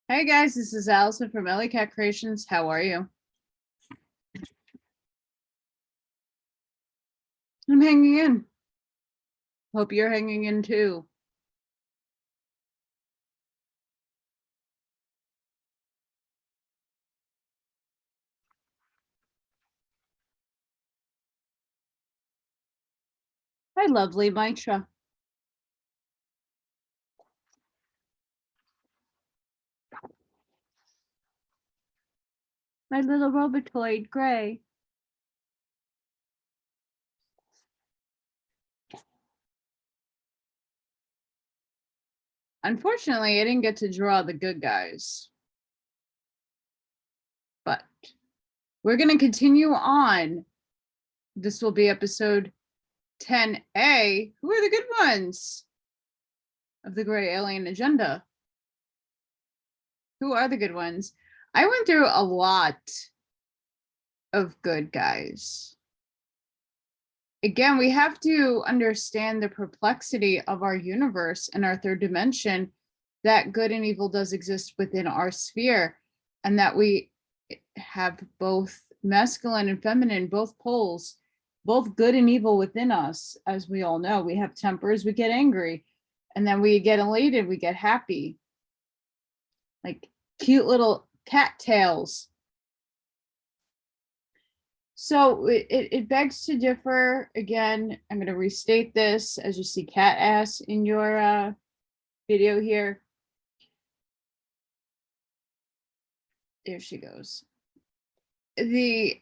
Hey guys, this is Allison from Cat Creations. How are you? I'm hanging in. Hope you're hanging in too. Hi, lovely Mitra. My little robotoid, Gray. Unfortunately, I didn't get to draw the good guys. But we're going to continue on. This will be episode 10A. Who are the good ones of the Gray Alien Agenda? Who are the good ones? I went through a lot of good guys. Again, we have to understand the perplexity of our universe and our third dimension, that good and evil does exist within our sphere, and that we have both masculine and feminine, both poles, both good and evil within us. As we all know, we have tempers, we get angry, and then we get elated, we get happy, like cute little cat tails. So it begs to differ. Again, I'm going to restate this as you see cat ass in your video here. There she goes. The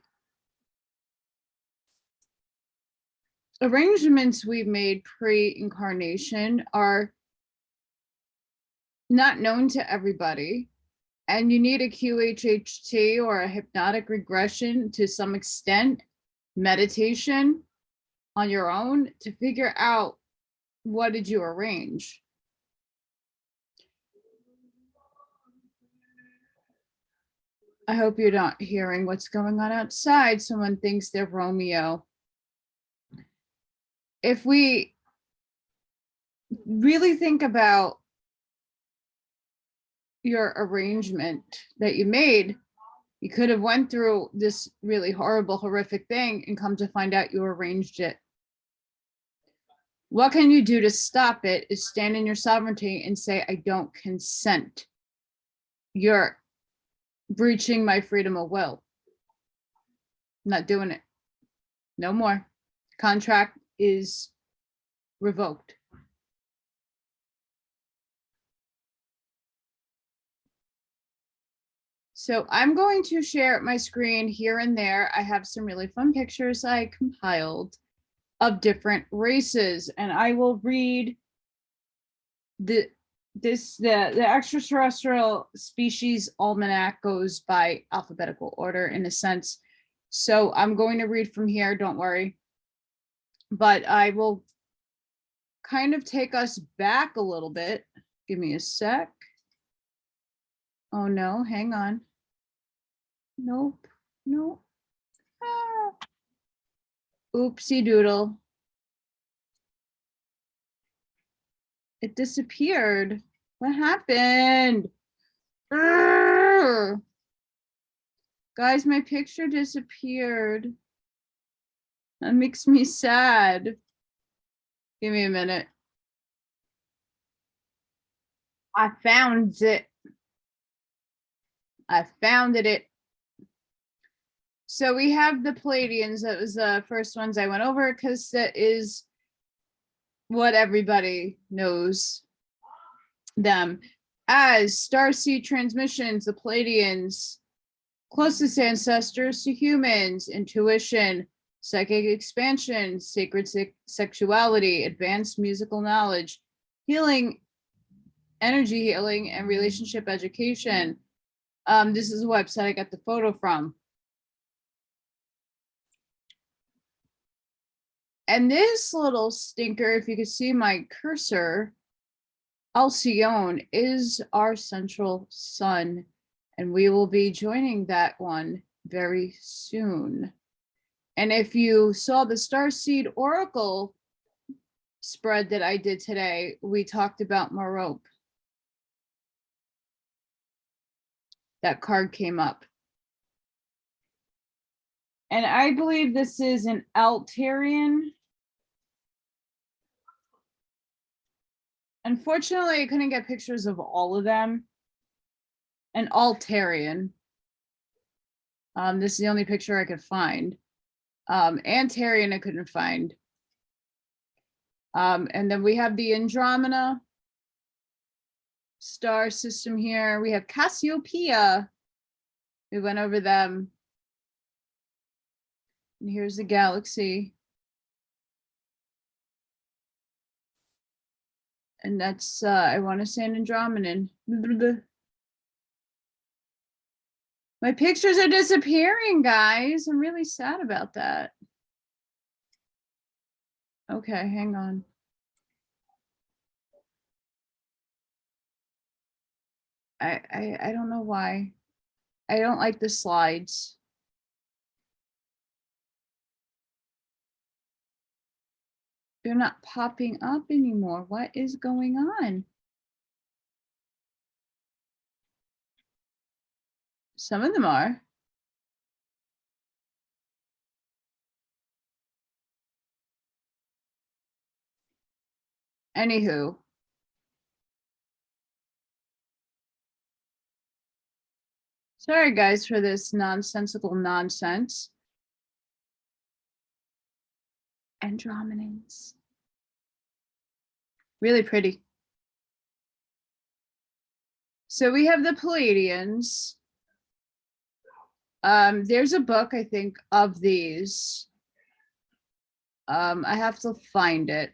arrangements we've made pre-incarnation are not known to everybody. And you need a QHHT or a hypnotic regression to some extent, meditation on your own to figure out what did you arrange. I hope you're not hearing what's going on outside. Someone thinks they're Romeo. If we really think about your arrangement that you made, you could have went through this really horrible, horrific thing and come to find out you arranged it. What can you do to stop it is stand in your sovereignty and say, I don't consent. You're breaching my freedom of will. I'm not doing it. No more. Contract is revoked. So I'm going to share my screen here and there. I have some really fun pictures I compiled of different races, and I will read the extraterrestrial species almanac goes by alphabetical order in a sense. So I'm going to read from here, don't worry. But I will kind of take us back a little bit. Give me a sec. Oh no, hang on. Nope, nope. Ah. Oopsie doodle. It disappeared. What happened? Urgh. Guys, my picture disappeared. That makes me sad. Give me a minute. I found it. I found it. So we have the Pleiadians. That was the first ones I went over because that is what everybody knows them as. Starseed transmissions, the Pleiadians, closest ancestors to humans, intuition, psychic expansion, sacred sexuality, advanced musical knowledge, healing, energy healing, and relationship education. This is a website I got the photo from. And this little stinker, if you can see my cursor, Alcyon, is our central sun, and we will be joining that one very soon. And if you saw the Starseed Oracle spread that I did today, we talked about Merope. that card came up. And I believe this is an Altarian. Unfortunately, I couldn't get pictures of all of them. An Altarian. This is the only picture I could find. Antarian I couldn't find. And then we have the Andromeda star system here. We have Cassiopeia. We went over them. And here's the galaxy. And that's, I want to say an Andromedan. My pictures are disappearing, guys. I'm really sad about that. Okay, hang on. I don't know why. I don't like the slides. They're not popping up anymore. What is going on? Some of them are. Anywho. Sorry, guys, for this nonsensical nonsense. Andromedans. Really pretty. So we have the Pleiadians. There's a book, I think, of these. I have to find it.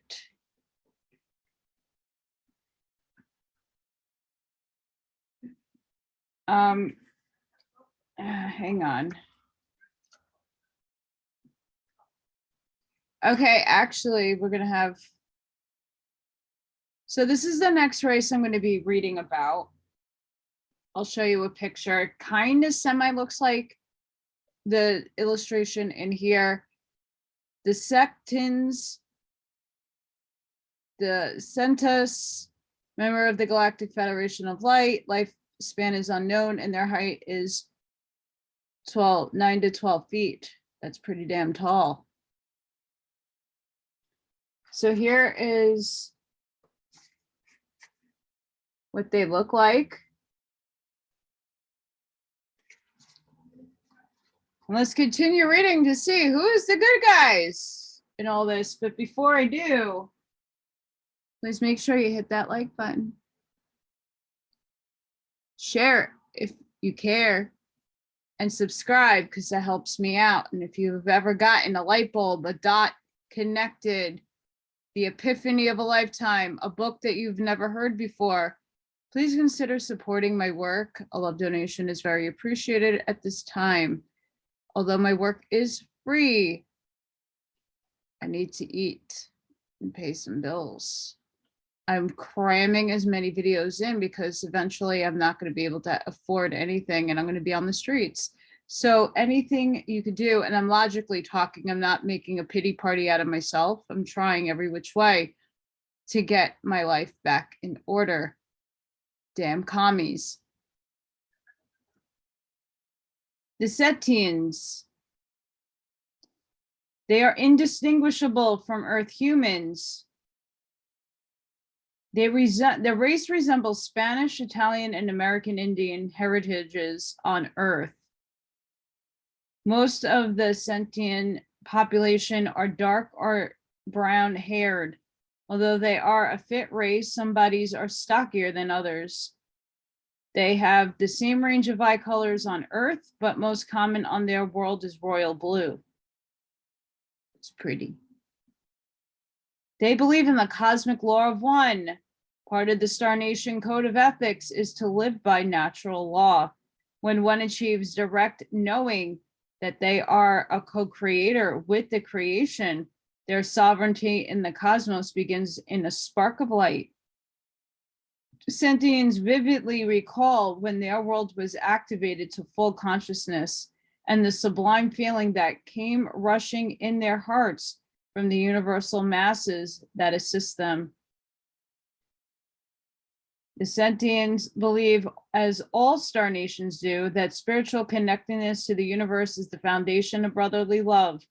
Hang on. Okay, actually, we're going to have. So this is the next race I'm going to be reading about. I'll show you a picture. It kind of semi looks like the illustration in here. The Sectans, the Centus, member of the Galactic Federation of Light, lifespan is unknown, and their height is 9 to 12 feet. That's pretty damn tall. So here is what they look like. And let's continue reading to see who is the good guys in all this. But before I do, please make sure you hit that like button. Share it if you care. And subscribe because that helps me out. And if you've ever gotten a light bulb, a dot connected, the epiphany of a lifetime, a book that you've never heard before, please consider supporting my work. A love donation is very appreciated at this time. Although my work is free, I need to eat and pay some bills. I'm cramming as many videos in because eventually I'm not going to be able to afford anything and I'm going to be on the streets. So anything you could do, and I'm logically talking, I'm not making a pity party out of myself. I'm trying every which way to get my life back in order. Damn commies. The Septians. They are indistinguishable from Earth humans. The race resembles Spanish, Italian, and American Indian heritages on Earth. Most of the sentient population are dark or brown haired. Although they are a fit race, some bodies are stockier than others. They have the same range of eye colors on Earth, but most common on their world is royal blue. It's pretty. They believe in the cosmic law of one. Part of the Star Nation code of ethics is to live by natural law. When one achieves direct knowing that they are a co-creator with the creation, their sovereignty in the cosmos begins in a spark of light. Sentients vividly recall when their world was activated to full consciousness and the sublime feeling that came rushing in their hearts from the universal masses that assist them. The Sentients believe, as all star nations do, that spiritual connectedness to the universe is the foundation of brotherly love,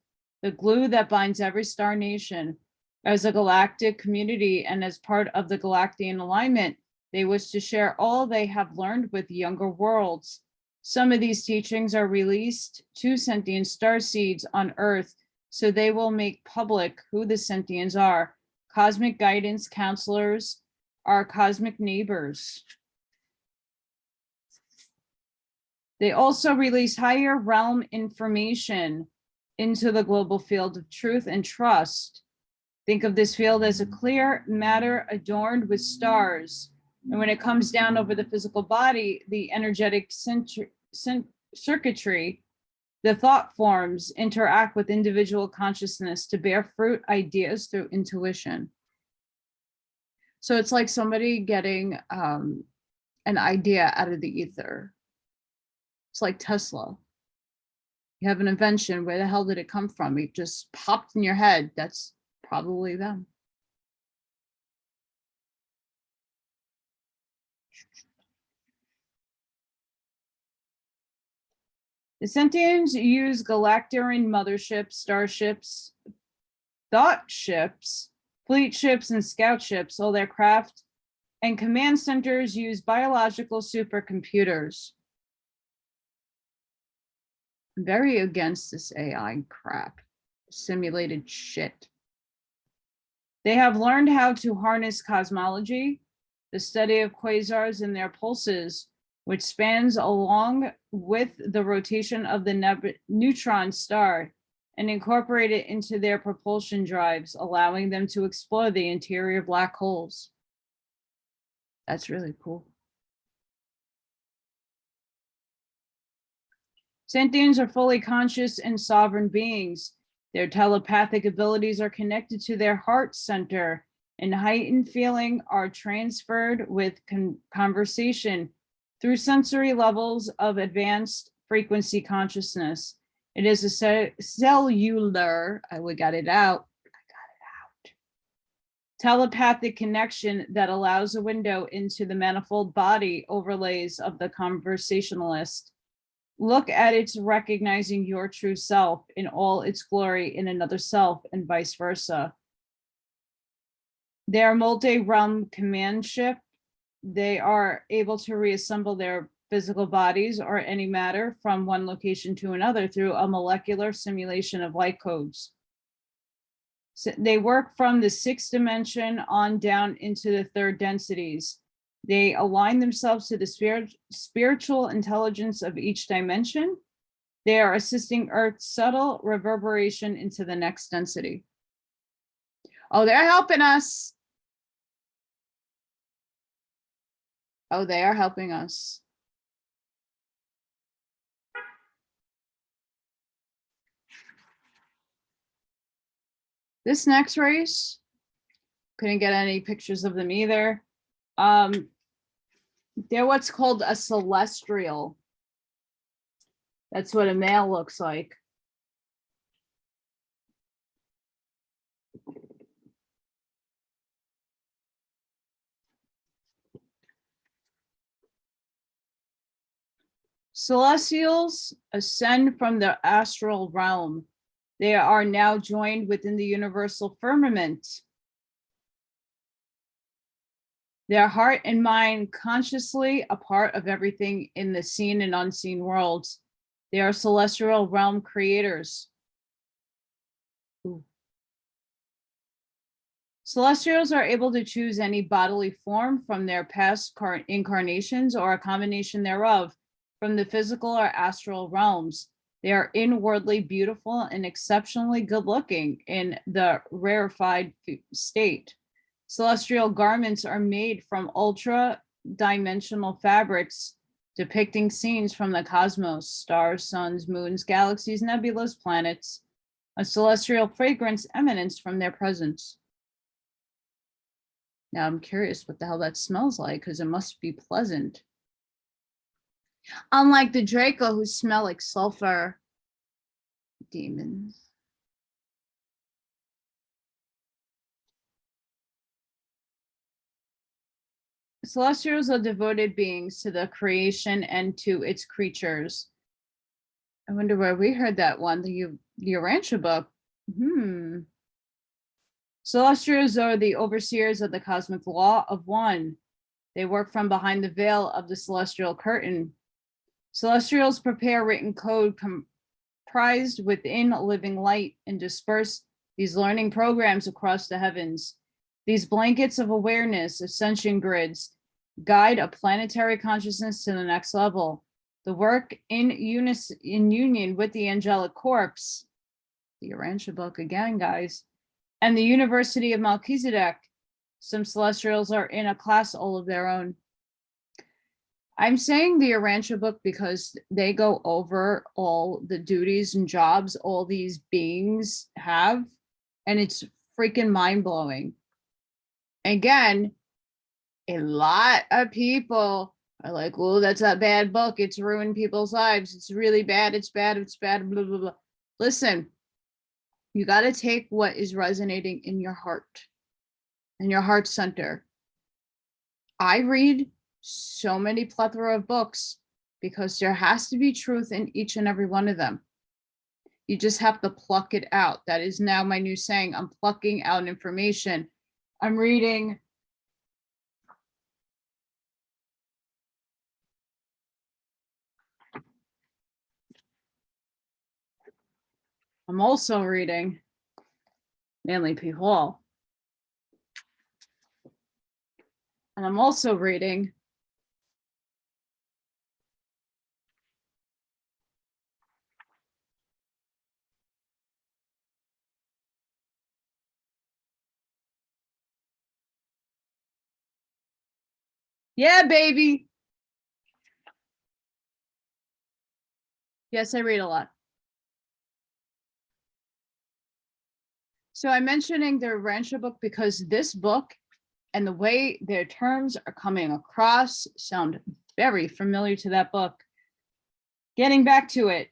the glue that binds every star nation. As a galactic community and as part of the Galactian alignment, they wish to share all they have learned with younger worlds. Some of these teachings are released to sentient star seeds on Earth, so they will make public who the Sentients are, cosmic guidance counselors, our cosmic neighbors. They also release higher realm information into the global field of truth and trust. Think of this field as a clear matter adorned with stars. And when it comes down over the physical body, the energetic circuitry, the thought forms interact with individual consciousness to bear fruit ideas through intuition. So it's like somebody getting an idea out of the ether. It's like Tesla. You have an invention. Where the hell did it come from? It just popped in your head. That's probably them. The Sentients use Galactarian motherships, starships, thought ships, fleet ships, and scout ships, all their craft, and command centers use biological supercomputers. I'm very against this AI crap, simulated shit. They have learned how to harness cosmology, the study of quasars and their pulses, which spans along with the rotation of the neutron star, and incorporate it into their propulsion drives, allowing them to explore the interior black holes. That's really cool. Sentients are fully conscious and sovereign beings. Their telepathic abilities are connected to their heart center, and heightened feeling are transferred with conversation through sensory levels of advanced frequency consciousness. It is a cellular, we got it out, telepathic connection that allows a window into the manifold body overlays of the conversationalist. Look at its recognizing your true self in all its glory in another self and vice versa. They are multi-realm command ship. They are able to reassemble their physical bodies or any matter from one location to another through a molecular simulation of light codes. So they work from the 6th dimension on down into the 3rd densities. They align themselves to the spiritual intelligence of each dimension. They are assisting Earth's subtle reverberation into the next density. Oh, they're helping us. Oh, they are helping us. This next race, couldn't get any pictures of them either. They're what's called a celestial. That's what a male looks like. Celestials ascend from the astral realm. They are now joined within the universal firmament. Their heart and mind consciously a part of everything in the seen and unseen worlds. They are celestial realm creators. Ooh. Celestials are able to choose any bodily form from their past incarnations or a combination thereof from the physical or astral realms. They are inwardly beautiful and exceptionally good looking in the rarefied state. Celestial garments are made from ultra-dimensional fabrics depicting scenes from the cosmos, stars, suns, moons, galaxies, nebulas, planets. A celestial fragrance emanates from their presence. Now I'm curious what the hell that smells like, because it must be pleasant. Unlike the Draco, who smell like sulfur. Demons. Celestials are devoted beings to the creation and to its creatures. I wonder where we heard that one, the Urantia book. Celestials are the overseers of the cosmic law of one. They work from behind the veil of the celestial curtain. Celestials prepare written code comprised within living light and disperse these learning programs across the heavens. These blankets of awareness, ascension grids, guide a planetary consciousness to the next level. The work in union with the angelic corpse, the Urantia book again, guys, and the University of Melchizedek. Some celestials are in a class all of their own. I'm saying the Urantia book because they go over all the duties and jobs all these beings have, and it's freaking mind-blowing. Again, a lot of people are like, oh, that's a bad book. It's ruined people's lives. It's really bad. It's bad. It's bad. Blah, blah, blah. Listen, you got to take what is resonating in your heart and your heart center. I read so many plethora of books because there has to be truth in each and every one of them. You just have to pluck it out. That is now my new saying. I'm plucking out information. I'm reading. I'm also reading Manly P. Hall. And I'm also reading yeah, baby. Yes, I read a lot. So I'm mentioning the Urantia book because this book and the way their terms are coming across sound very familiar to that book. Getting back to it.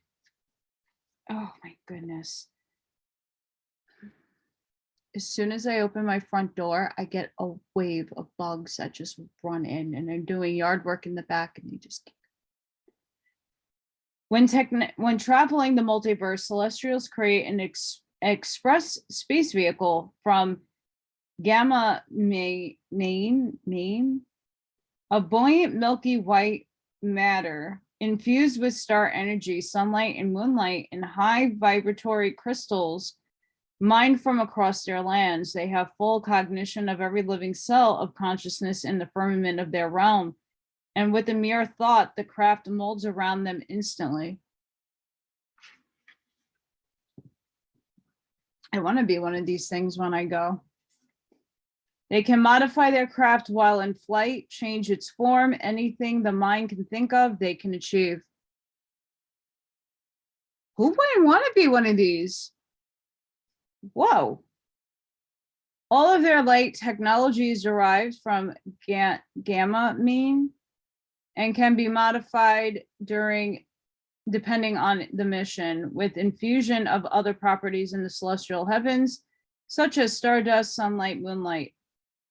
Oh my goodness. As soon as I open my front door, I get a wave of bugs that just run in, and they're doing yard work in the back, and they just. When traveling the multiverse, celestials create an express space vehicle from gamma main, a buoyant milky white matter infused with star energy, sunlight, and moonlight, and high vibratory crystals mined from across their lands. They have full cognition of every living cell of consciousness in the firmament of their realm. And with a mere thought, the craft molds around them instantly. I want to be one of these things when I go. They can modify their craft while in flight, change its form. Anything the mind can think of, they can achieve. Who wouldn't want to be one of these? Whoa. All of their light technology is derived from gamma mean and can be modified depending on the mission, with infusion of other properties in the celestial heavens, such as stardust, sunlight, moonlight.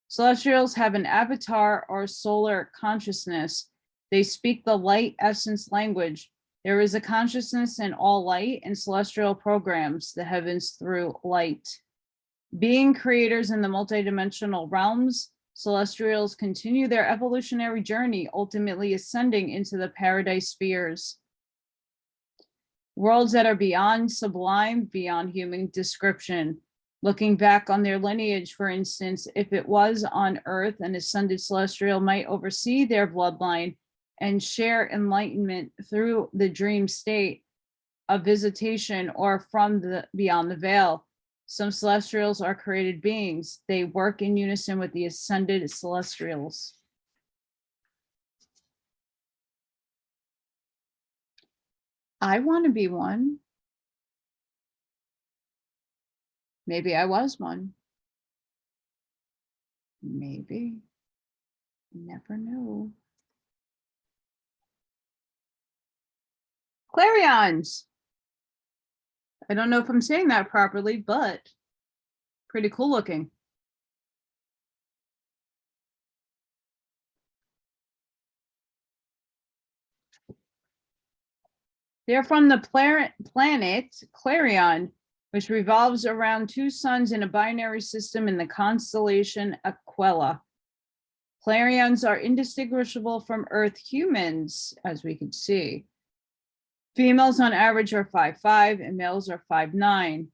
Celestials have an avatar or solar consciousness. They speak the light essence language. There is a consciousness in all light, and celestial programs the heavens through light. Being creators in the multidimensional realms, celestials continue their evolutionary journey, ultimately ascending into the paradise spheres. Worlds that are beyond sublime, beyond human description. Looking back on their lineage, for instance, if it was on Earth, an ascended celestial might oversee their bloodline and share enlightenment through the dream state of visitation or from the beyond the veil. Some celestials are created beings. They work in unison with the ascended celestials. I want to be one. Maybe I was one. Maybe. Never know. Clarions. I don't know if I'm saying that properly, but pretty cool looking. They're from the planet Clarion, which revolves around two suns in a binary system in the constellation Aquila. Clarions are indistinguishable from Earth humans, as we can see. Females on average are 5'5" and males are 5'9".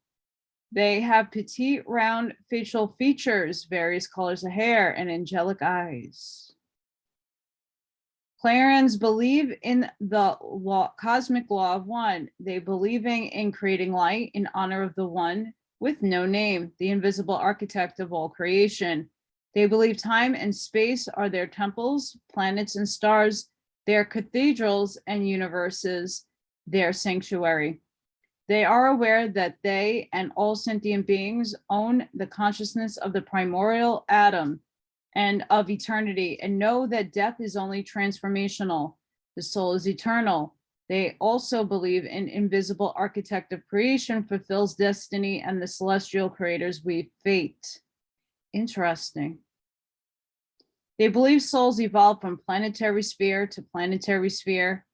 They have petite, round facial features, various colors of hair, and angelic eyes. Clarions believe in the cosmic law of one. They believe in creating light in honor of the one with no name, the invisible architect of all creation. They believe time and space are their temples, planets and stars, their cathedrals and universes, their sanctuary. They are aware that they and all sentient beings own the consciousness of the primordial atom and of eternity, and know that death is only transformational. The soul is eternal. They also believe an invisible architect of creation fulfills destiny and the celestial creators weave fate. Interesting. They believe souls evolve from planetary sphere to planetary sphere.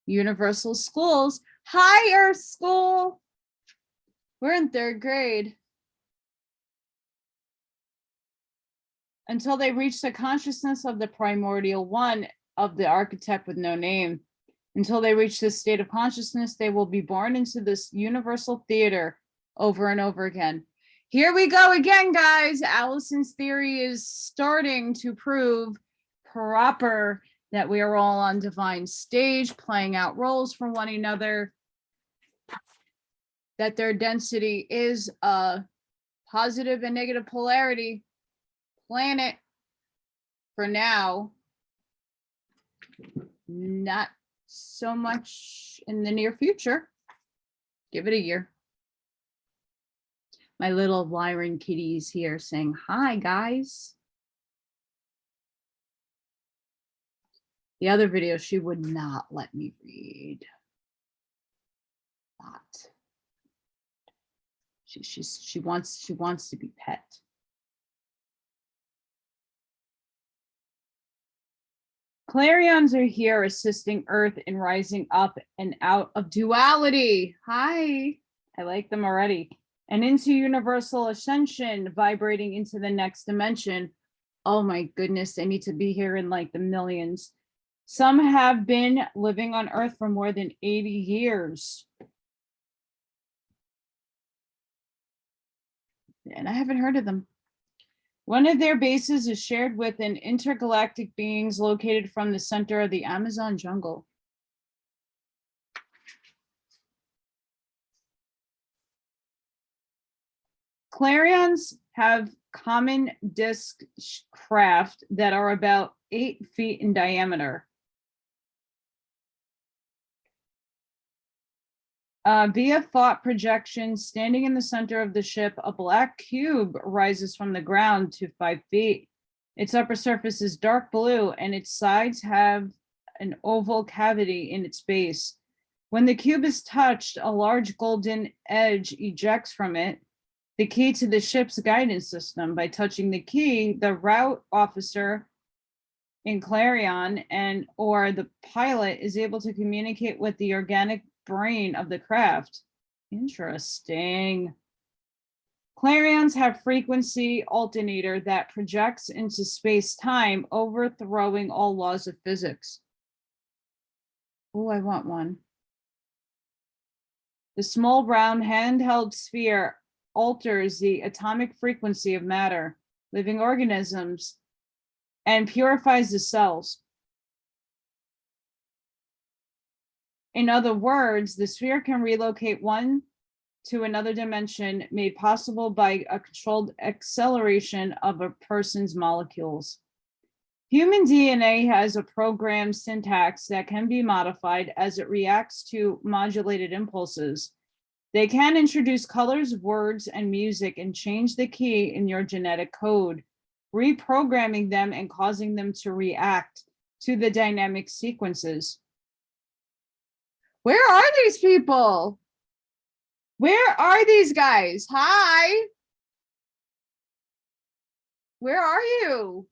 Universal schools. Hi, Earth School. We're in 3rd grade. Until they reach the consciousness of the primordial one of the architect with no name. Until they reach this state of consciousness, they will be born into this universal theater over and over again. Here we go again, guys. Allison's theory is starting to prove proper that we are all on divine stage, playing out roles for one another, that their density is a positive and negative polarity planet for now, not so much in the near future. Give it a year. My little Lyran kitties here saying, hi, guys. The other video, she would not let me read. Not. She wants to be pet. Clarions are here assisting Earth in rising up and out of duality. Hi, I like them already. And into universal ascension, vibrating into the next dimension. Oh my goodness, they need to be here in like the millions. Some have been living on Earth for more than 80 years. And I haven't heard of them. One of their bases is shared with an intergalactic beings located from the center of the Amazon jungle. Clarions have common disc craft that are about 8 feet in diameter. Via thought projection, standing in the center of the ship, a black cube rises from the ground to 5 feet. Its upper surface is dark blue and its sides have an oval cavity in its base. When the cube is touched, a large golden edge ejects from it, the key to the ship's guidance system. By touching the key, the route officer in Clarion or the pilot is able to communicate with the organic brain of the craft. Interesting. Clarions have frequency alternator that projects into space-time, overthrowing all laws of physics. Oh, I want one. The small round handheld sphere alters the atomic frequency of matter, living organisms, and purifies the cells. In other words, the sphere can relocate one to another dimension, made possible by a controlled acceleration of a person's molecules. Human DNA has a programmed syntax that can be modified as it reacts to modulated impulses. They can introduce colors, words, and music and change the key in your genetic code, reprogramming them and causing them to react to the dynamic sequences. Where are these people? Where are these guys? Hi. Where are you?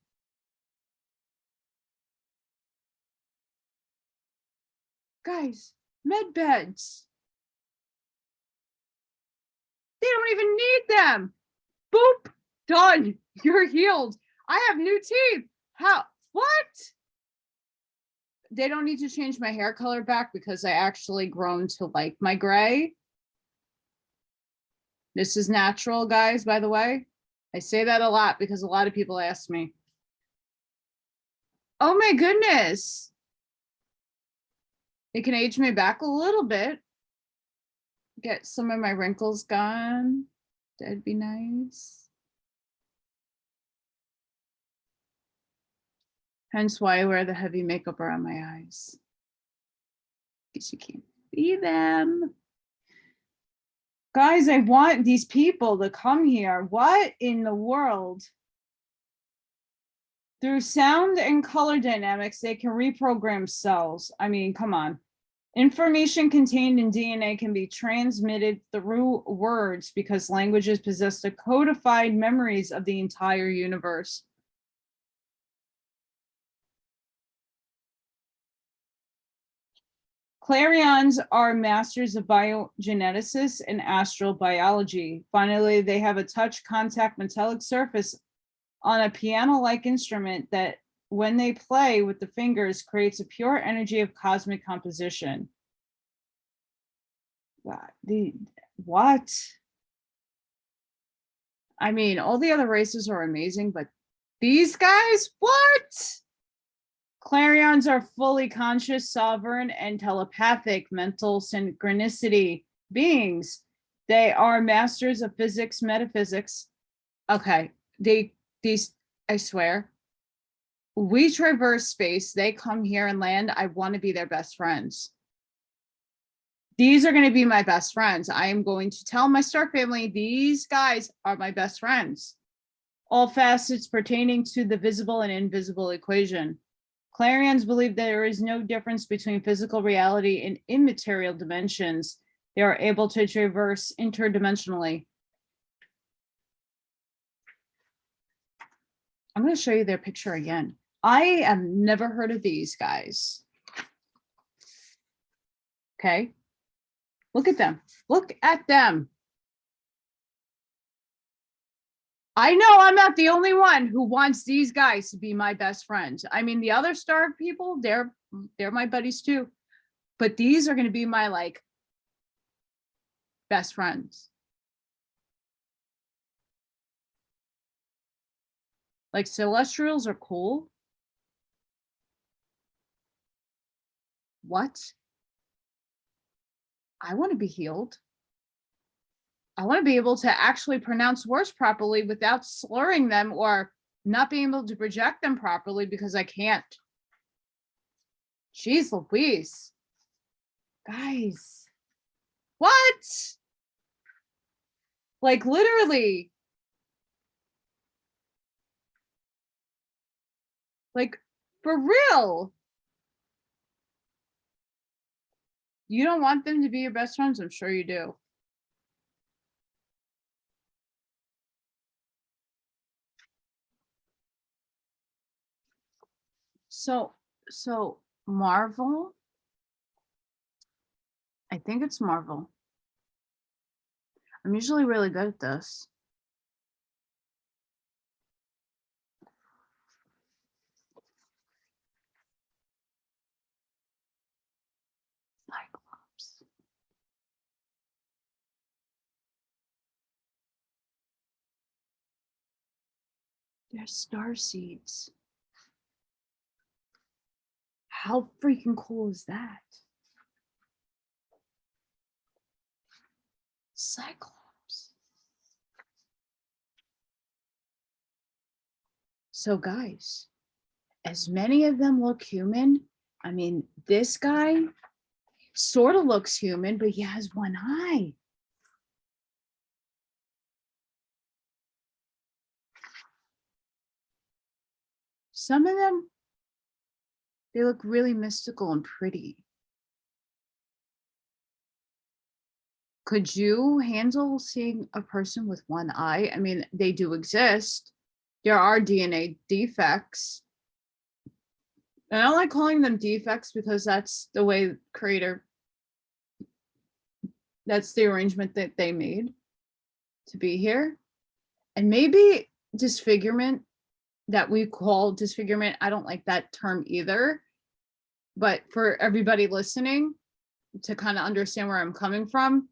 Guys, med beds. They don't even need them. Boop, done. You're healed. I have new teeth. How? What? They don't need to change my hair color back because I actually grown to like my gray. This is natural, guys, by the way. I say that a lot because a lot of people ask me. Oh my goodness. It can age me back a little bit. Get some of my wrinkles gone. That'd be nice. Hence why I wear the heavy makeup around my eyes. Because you can't see them. Guys, I want these people to come here. What in the world? Through sound and color dynamics, they can reprogram cells. I mean, come on. Information contained in DNA can be transmitted through words because languages possess the codified memories of the entire universe. Pleiadians are masters of biogeneticists and astral biology. Finally, they have a touch contact metallic surface on a piano-like instrument that, when they play with the fingers, creates a pure energy of cosmic composition. What? I mean, all the other races are amazing, but these guys, what? Clarions are fully conscious, sovereign, and telepathic mental synchronicity beings. They are masters of physics, metaphysics. Okay, these, I swear, we traverse space. They come here and land. I want to be their best friends. These are going to be my best friends. I am going to tell my star family, these guys are my best friends. All facets pertaining to the visible and invisible equation. Clarions believe there is no difference between physical reality and immaterial dimensions. They are able to traverse interdimensionally. I'm going to show you their picture again. I have never heard of these guys. Okay. Look at them. Look at them. I know I'm not the only one who wants these guys to be my best friends. I mean, the other star people, they're my buddies too. But these are going to be my like best friends. Like celestials are cool. What? I want to be healed. I want to be able to actually pronounce words properly without slurring them or not being able to project them properly because I can't. Jeez Louise. Guys. What? Like literally. Like for real. You don't want them to be your best friends? I'm sure you do. So Marvel, I think it's Marvel. I'm usually really good at this. Cyclops. They're star seeds. How freaking cool is that? Cyclops. So guys, as many of them look human, I mean, this guy sort of looks human, but he has one eye. Some of them, they look really mystical and pretty. Could you handle seeing a person with one eye? I mean, they do exist. There are DNA defects. And I don't like calling them defects because that's the way the creator That's the arrangement that they made to be here. And maybe disfigurement, that we call disfigurement, I don't like that term either. But for everybody listening to kind of understand where I'm coming from,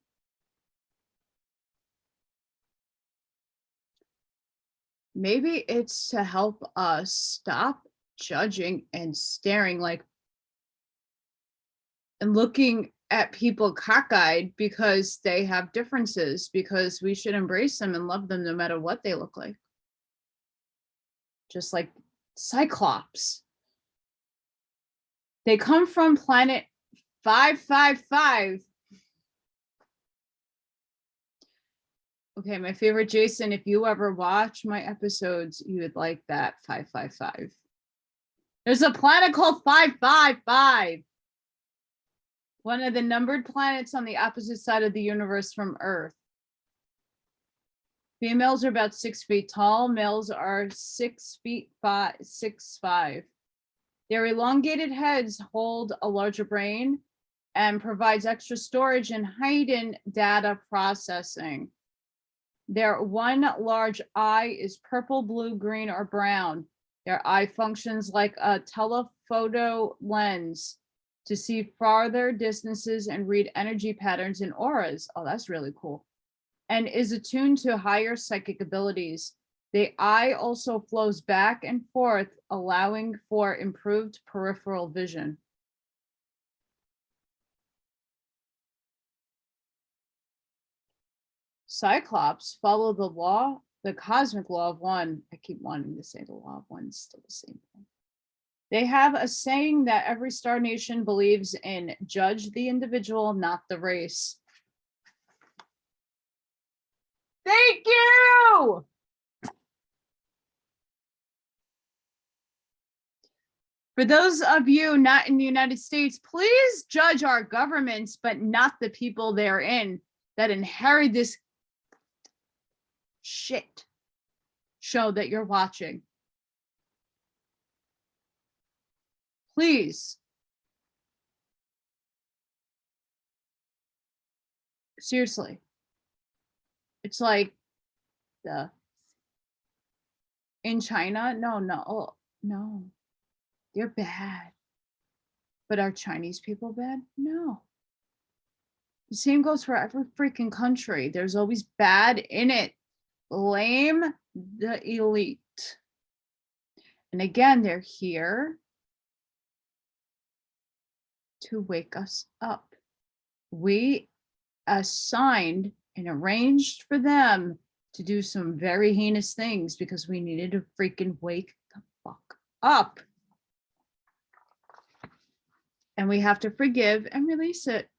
maybe it's to help us stop judging and staring like and looking at people cockeyed because they have differences, because we should embrace them and love them no matter what they look like. Just like Cyclops. They come from planet 555. Okay, my favorite Jason, if you ever watch my episodes, you would like that 555. There's a planet called 555. One of the numbered planets on the opposite side of the universe from Earth. Females are about 6 feet tall. Males are 6'5". Their elongated heads hold a larger brain and provides extra storage and heightened data processing. Their one large eye is purple, blue, green, or brown. Their eye functions like a telephoto lens to see farther distances and read energy patterns and auras. Oh, that's really cool. And is attuned to higher psychic abilities. The eye also flows back and forth, allowing for improved peripheral vision. Cyclops follow the cosmic law of one. I keep wanting to say the law of one is still the same thing. They have a saying that every star nation believes in: judge the individual, not the race. Thank you! For those of you not in the United States, please judge our governments, but not the people they're in that inherit this shit show that you're watching. Please. Seriously. It's like in China, no. They're bad. But are Chinese people bad? No. The same goes for every freaking country. There's always bad in it. Blame the elite. And again, they're here to wake us up. We assigned and arranged for them to do some very heinous things because we needed to freaking wake the fuck up. And we have to forgive and release it.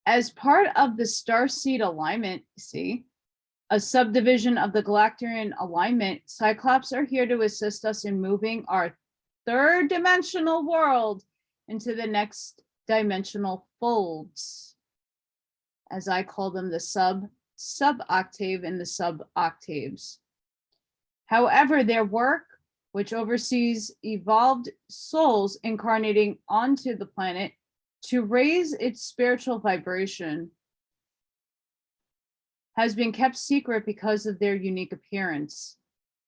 As part of the starseed alignment, see, a subdivision of the Galactarian alignment, Cyclops are here to assist us in moving our third dimensional world into the next dimensional folds. As I call them, the sub-octave and the sub-octaves. However, their work, which oversees evolved souls incarnating onto the planet to raise its spiritual vibration, has been kept secret because of their unique appearance.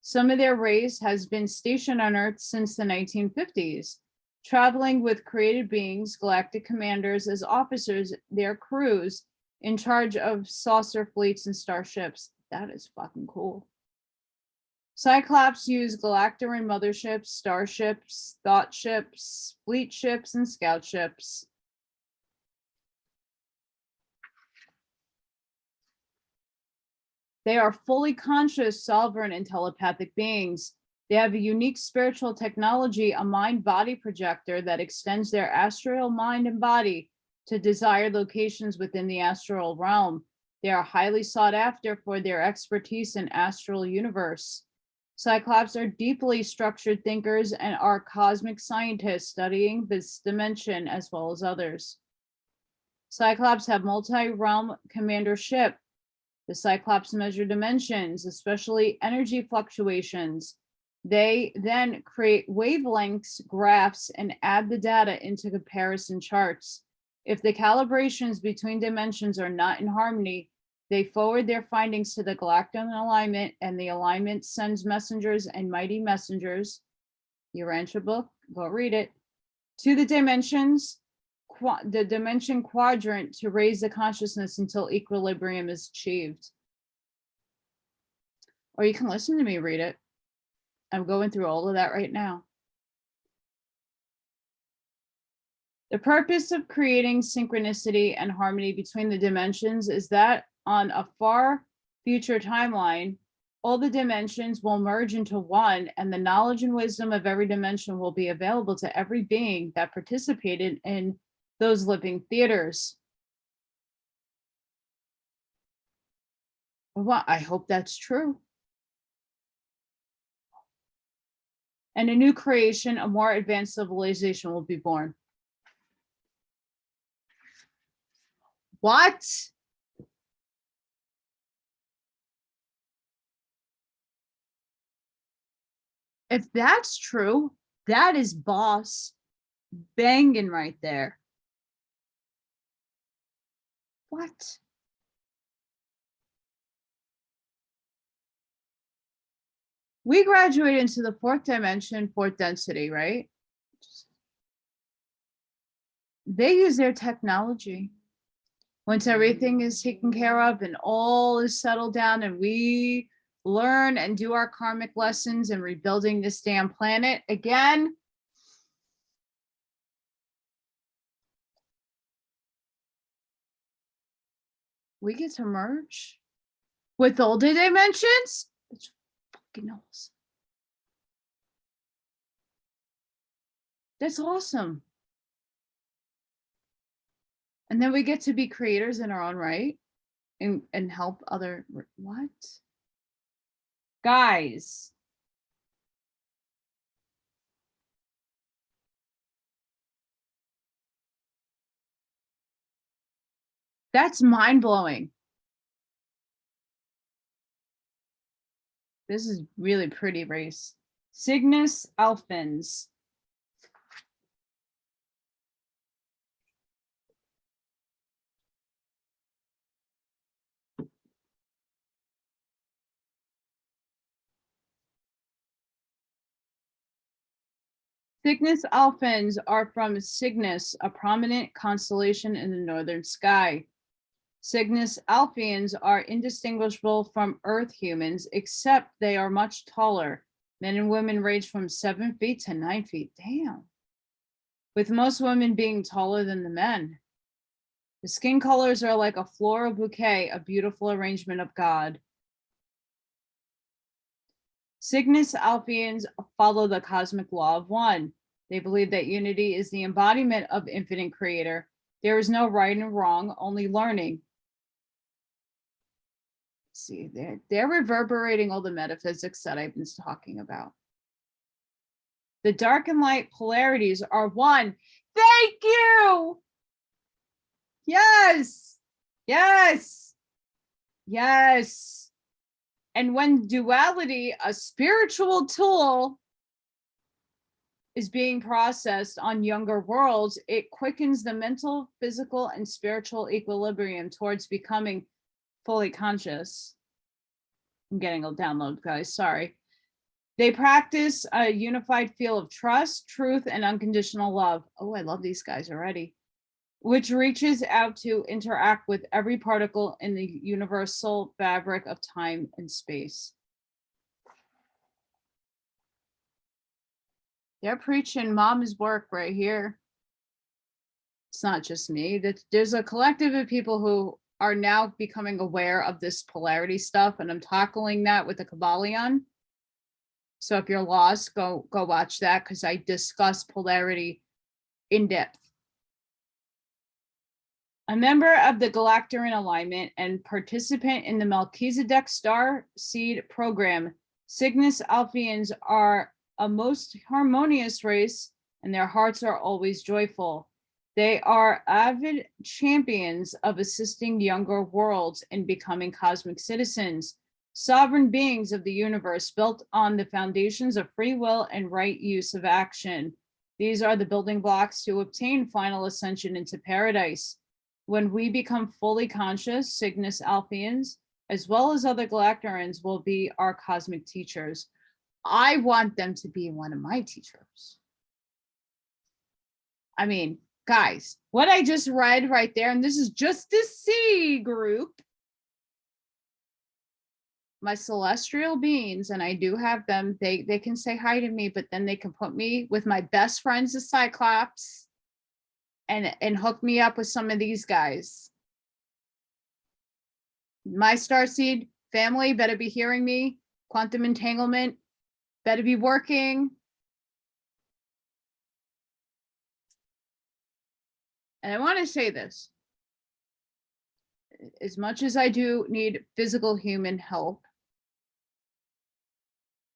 Some of their race has been stationed on Earth since the 1950s, traveling with created beings, galactic commanders as officers, their crews in charge of saucer fleets and starships. That is fucking cool. Cyclops use Galactarian motherships, starships, thought ships, fleet ships, and scout ships. They are fully conscious, sovereign, and telepathic beings. They have a unique spiritual technology, a mind-body projector that extends their astral mind and body to desired locations within the astral realm. They are highly sought after for their expertise in astral universe. Cyclops are deeply structured thinkers and are cosmic scientists studying this dimension as well as others. Cyclops have multi-realm commandership. The Cyclops measure dimensions, especially energy fluctuations. They then create wavelengths, graphs, and add the data into comparison charts. If the calibrations between dimensions are not in harmony, they forward their findings to the galactic alignment, and the alignment sends messengers and mighty messengers, the Urantia book, go read it, to the dimensions, the dimension quadrant to raise the consciousness until equilibrium is achieved. Or you can listen to me read it. I'm going through all of that right now. The purpose of creating synchronicity and harmony between the dimensions is that on a far future timeline, all the dimensions will merge into one, and the knowledge and wisdom of every dimension will be available to every being that participated in those living theaters. Well, I hope that's true. And a new creation, a more advanced civilization will be born. What? If that's true, that is boss banging right there. What? We graduate into the fourth dimension, fourth density, right? They use their technology. Once everything is taken care of and all is settled down and we learn and do our karmic lessons and rebuilding this damn planet again, we get to merge with older dimensions. It's fucking awesome. That's awesome. And then we get to be creators in our own right and help other, what? Guys. That's mind-blowing. This is really pretty race. Cygnus Alphans. Cygnus Alphans are from Cygnus, a prominent constellation in the northern sky. Cygnus Alphians are indistinguishable from Earth humans, except they are much taller. Men and women range from 7 feet to 9 feet. Damn. With most women being taller than the men. The skin colors are like a floral bouquet, a beautiful arrangement of God. Cygnus Alphians follow the cosmic law of one. They believe that unity is the embodiment of infinite creator. There is no right and wrong, only learning. See, they're reverberating all the metaphysics that I've been talking about. The dark and light polarities are one. Thank you. Yes. Yes. Yes. And when duality, a spiritual tool, is being processed on younger worlds, it quickens the mental, physical, and spiritual equilibrium towards becoming fully conscious. I'm getting a download, guys, sorry. They practice a unified field of trust, truth, and unconditional love. Oh, I love these guys already. Which reaches out to interact with every particle in the universal fabric of time and space. They're preaching mom's work right here. It's not just me. There's a collective of people who are now becoming aware of this polarity stuff, and I'm tackling that with the Kabbalion. So if you're lost, go watch that, because I discuss polarity in depth. A member of the Galactarian Alignment and participant in the Melchizedek Star Seed Program, Cygnus Alphians are a most harmonious race, and their hearts are always joyful. They are avid champions of assisting younger worlds in becoming cosmic citizens. sovereign beings of the universe built on the foundations of free will and right use of action. These are the building blocks to obtain final ascension into paradise. When we become fully conscious, Cygnus Alphians, as well as other Galactorans, will be our cosmic teachers. I want them to be one of my teachers. I mean, guys, what I just read right there, and this is just the C group, my celestial beings, and I do have them, they can say hi to me, but then they can put me with my best friends, the Cyclops, and hook me up with some of these guys. My starseed family better be hearing me. Quantum entanglement better be working. And I want to say this. As much as I do need physical human help,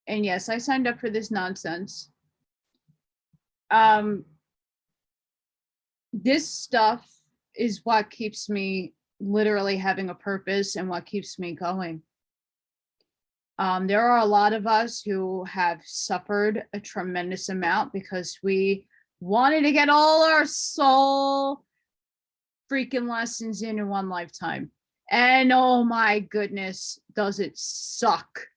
and yes, I signed up for this nonsense. This stuff is what keeps me literally having a purpose and what keeps me going. There are a lot of us who have suffered a tremendous amount because we wanted to get all our soul freaking lessons in one lifetime. And oh my goodness, does it suck.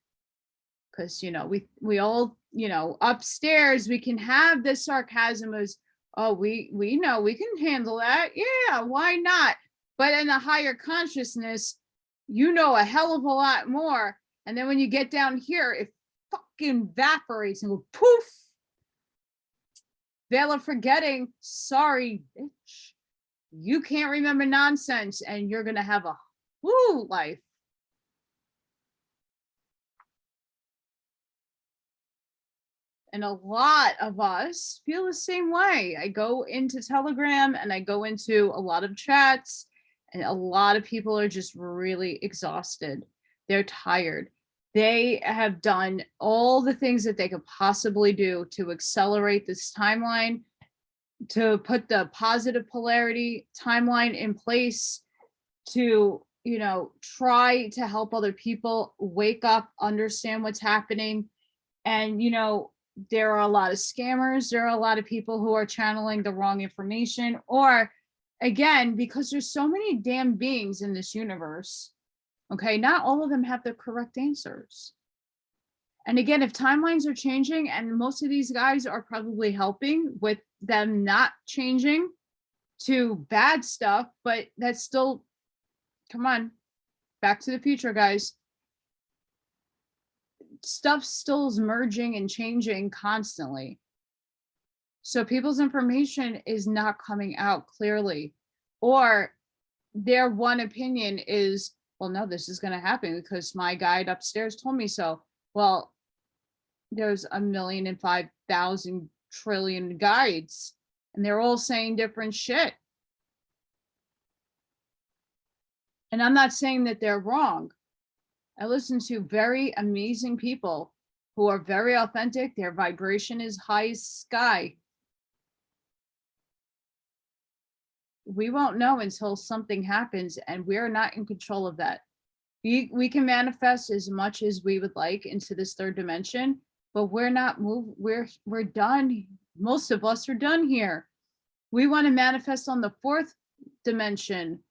Because, you know, we all, you know, upstairs, we can have this sarcasm as, oh, we know we can handle that. Yeah, why not? But in a higher consciousness, you know a hell of a lot more. And then when you get down here, it fucking evaporates and goes poof. Veil of forgetting, sorry, bitch. You can't remember nonsense and you're going to have a woo life. And a lot of us feel the same way. I go into Telegram and I go into a lot of chats, and a lot of people are just really exhausted. They're tired. They have done all the things that they could possibly do to accelerate this timeline, to put the positive polarity timeline in place, to, you know, try to help other people wake up, understand what's happening. And, you know, there are a lot of scammers. There are a lot of people who are channeling the wrong information, or again, because there's so many damn beings in this universe. Okay, not all of them have the correct answers. And again, if timelines are changing, and most of these guys are probably helping with them not changing to bad stuff, but that's still, come on, Back to the Future, guys. Stuff still is merging and changing constantly. So people's information is not coming out clearly, or their one opinion is, well, no, this is going to happen because my guide upstairs told me so. Well, there's 1,005,000 trillion guides, and they're all saying different shit. And I'm not saying that they're wrong. I listen to very amazing people who are very authentic. Their vibration is high as sky. We won't know until something happens, and we're not in control of that. We can manifest as much as we would like into this third dimension, but we're not we're done. Most of us are done here. We want to manifest on the fourth dimension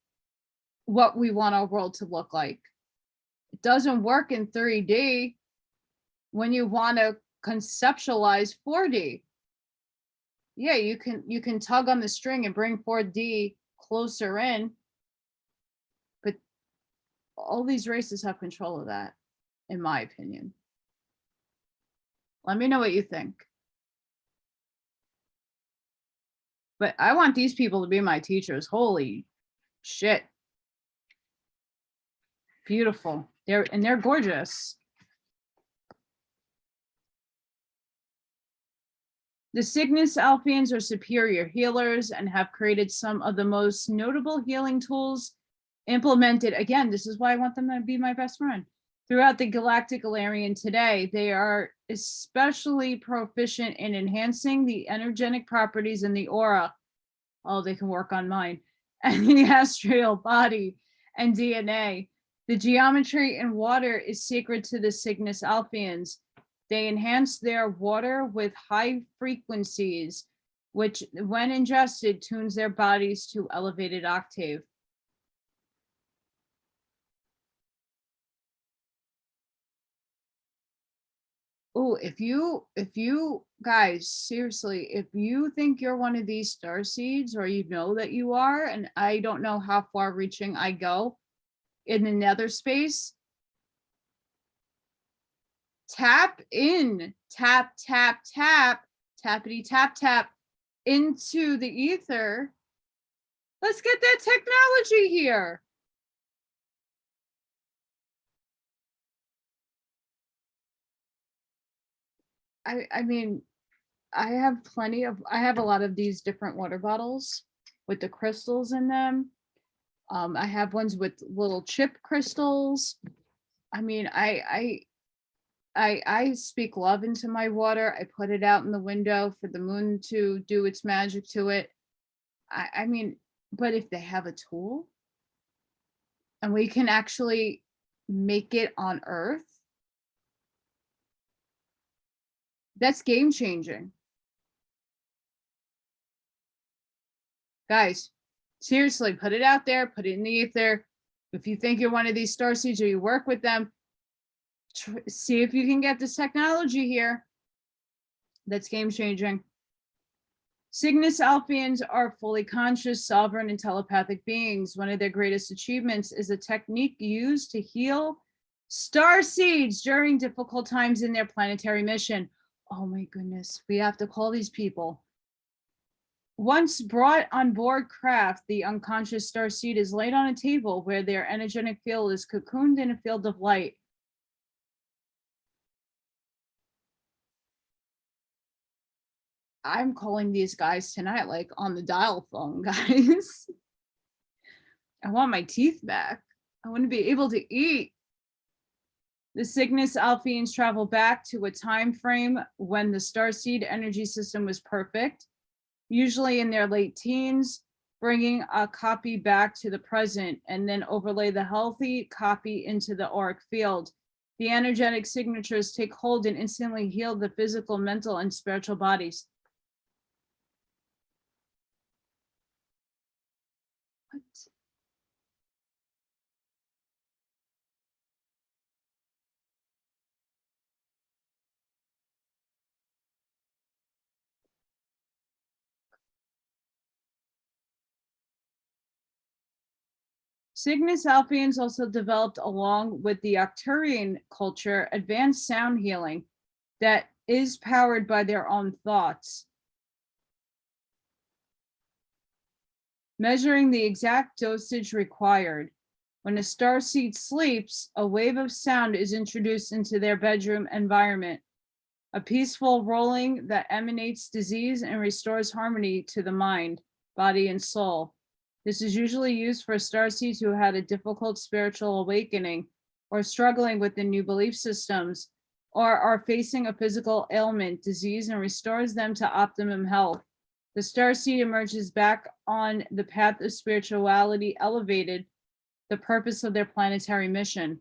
what we want our world to look like. It doesn't work in 3D when you want to conceptualize 4D. Yeah, you can tug on the string and bring 4D closer in, but all these races have control of that, in my opinion. Let me know what you think. But I want these people to be my teachers. Holy shit. Beautiful. They're gorgeous. The Cygnus Alphians are superior healers and have created some of the most notable healing tools implemented. Again, this is why I want them to be my best friend. Throughout the galactic Galarian today, they are especially proficient in enhancing the energetic properties in the aura. Oh, they can work on mine. And the astral body and DNA. The geometry in water is sacred to the Cygnus Alphians. They enhance their water with high frequencies, which, when ingested, tunes their bodies to elevated octave. Oh, if you guys, seriously, if you think you're one of these star seeds, or you know that you are, and I don't know how far reaching I go in the nether space, tap in, tap, tappity tap, tap into the ether. Let's get that technology here. I mean, I have a lot of these different water bottles with the crystals in them. I have ones with little chip crystals. I mean, I speak love into my water. I put it out in the window for the moon to do its magic to it. I mean, but if they have a tool and we can actually make it on Earth, that's game changing. Guys, seriously, put it out there, put it in the ether. If you think you're one of these starseeds or you work with them, see if you can get this technology here. That's game changing. Cygnus Alphians are fully conscious, sovereign, and telepathic beings. One of their greatest achievements is a technique used to heal starseeds during difficult times in their planetary mission. Oh my goodness, we have to call these people. Once brought on board craft, the unconscious starseed is laid on a table where their energetic field is cocooned in a field of light. I'm calling these guys tonight, like on the dial phone, guys. I want my teeth back. I want to be able to eat. The Cygnus Alphians travel back to a time frame when the starseed energy system was perfect, usually in their late teens, bringing a copy back to the present, and then overlay the healthy copy into the auric field. The energetic signatures take hold and instantly heal the physical, mental, and spiritual bodies. What? Cygnus Alphians also developed, along with the Arcturian culture, advanced sound healing that is powered by their own thoughts. Measuring the exact dosage required. When a starseed sleeps, a wave of sound is introduced into their bedroom environment, a peaceful rolling that emanates disease and restores harmony to the mind, body, and soul. This is usually used for starseeds who had a difficult spiritual awakening, or struggling with the new belief systems, or are facing a physical ailment, disease, and restores them to optimum health. The starseed emerges back on the path of spirituality, elevated, the purpose of their planetary mission.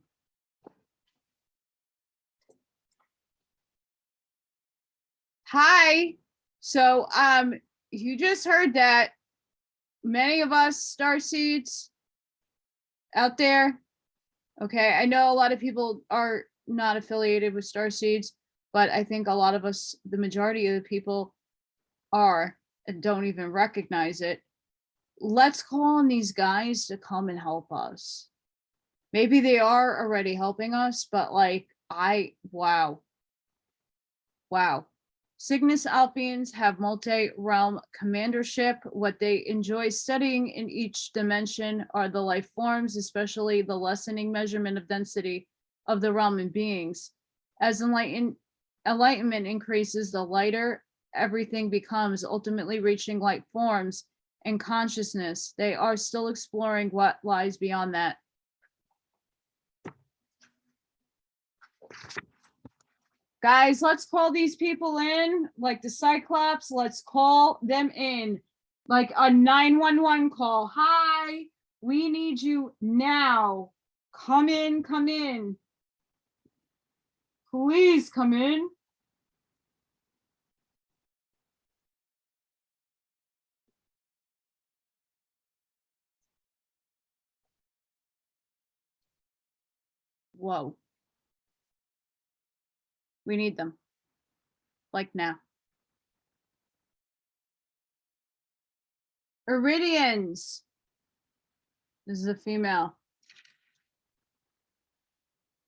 Hi. So you just heard that many of us starseeds out there, okay, I know a lot of people are not affiliated with starseeds, but I think a lot of us, the majority of the people, are and don't even recognize it. Let's call on these guys to come and help us. Maybe they are already helping us, but like, wow. Cygnus Alphians have multi-realm commandership. What they enjoy studying in each dimension are the life forms, especially the lessening measurement of density of the realm and beings. As enlightenment increases, the lighter everything becomes, ultimately reaching light forms and consciousness. They are still exploring what lies beyond that. Guys, let's call these people in, like the Cyclops. Let's call them in, like a 911 call. Hi, we need you now. Come in, come in. Please come in. Whoa. We need them. Like now. Iridians. This is a female.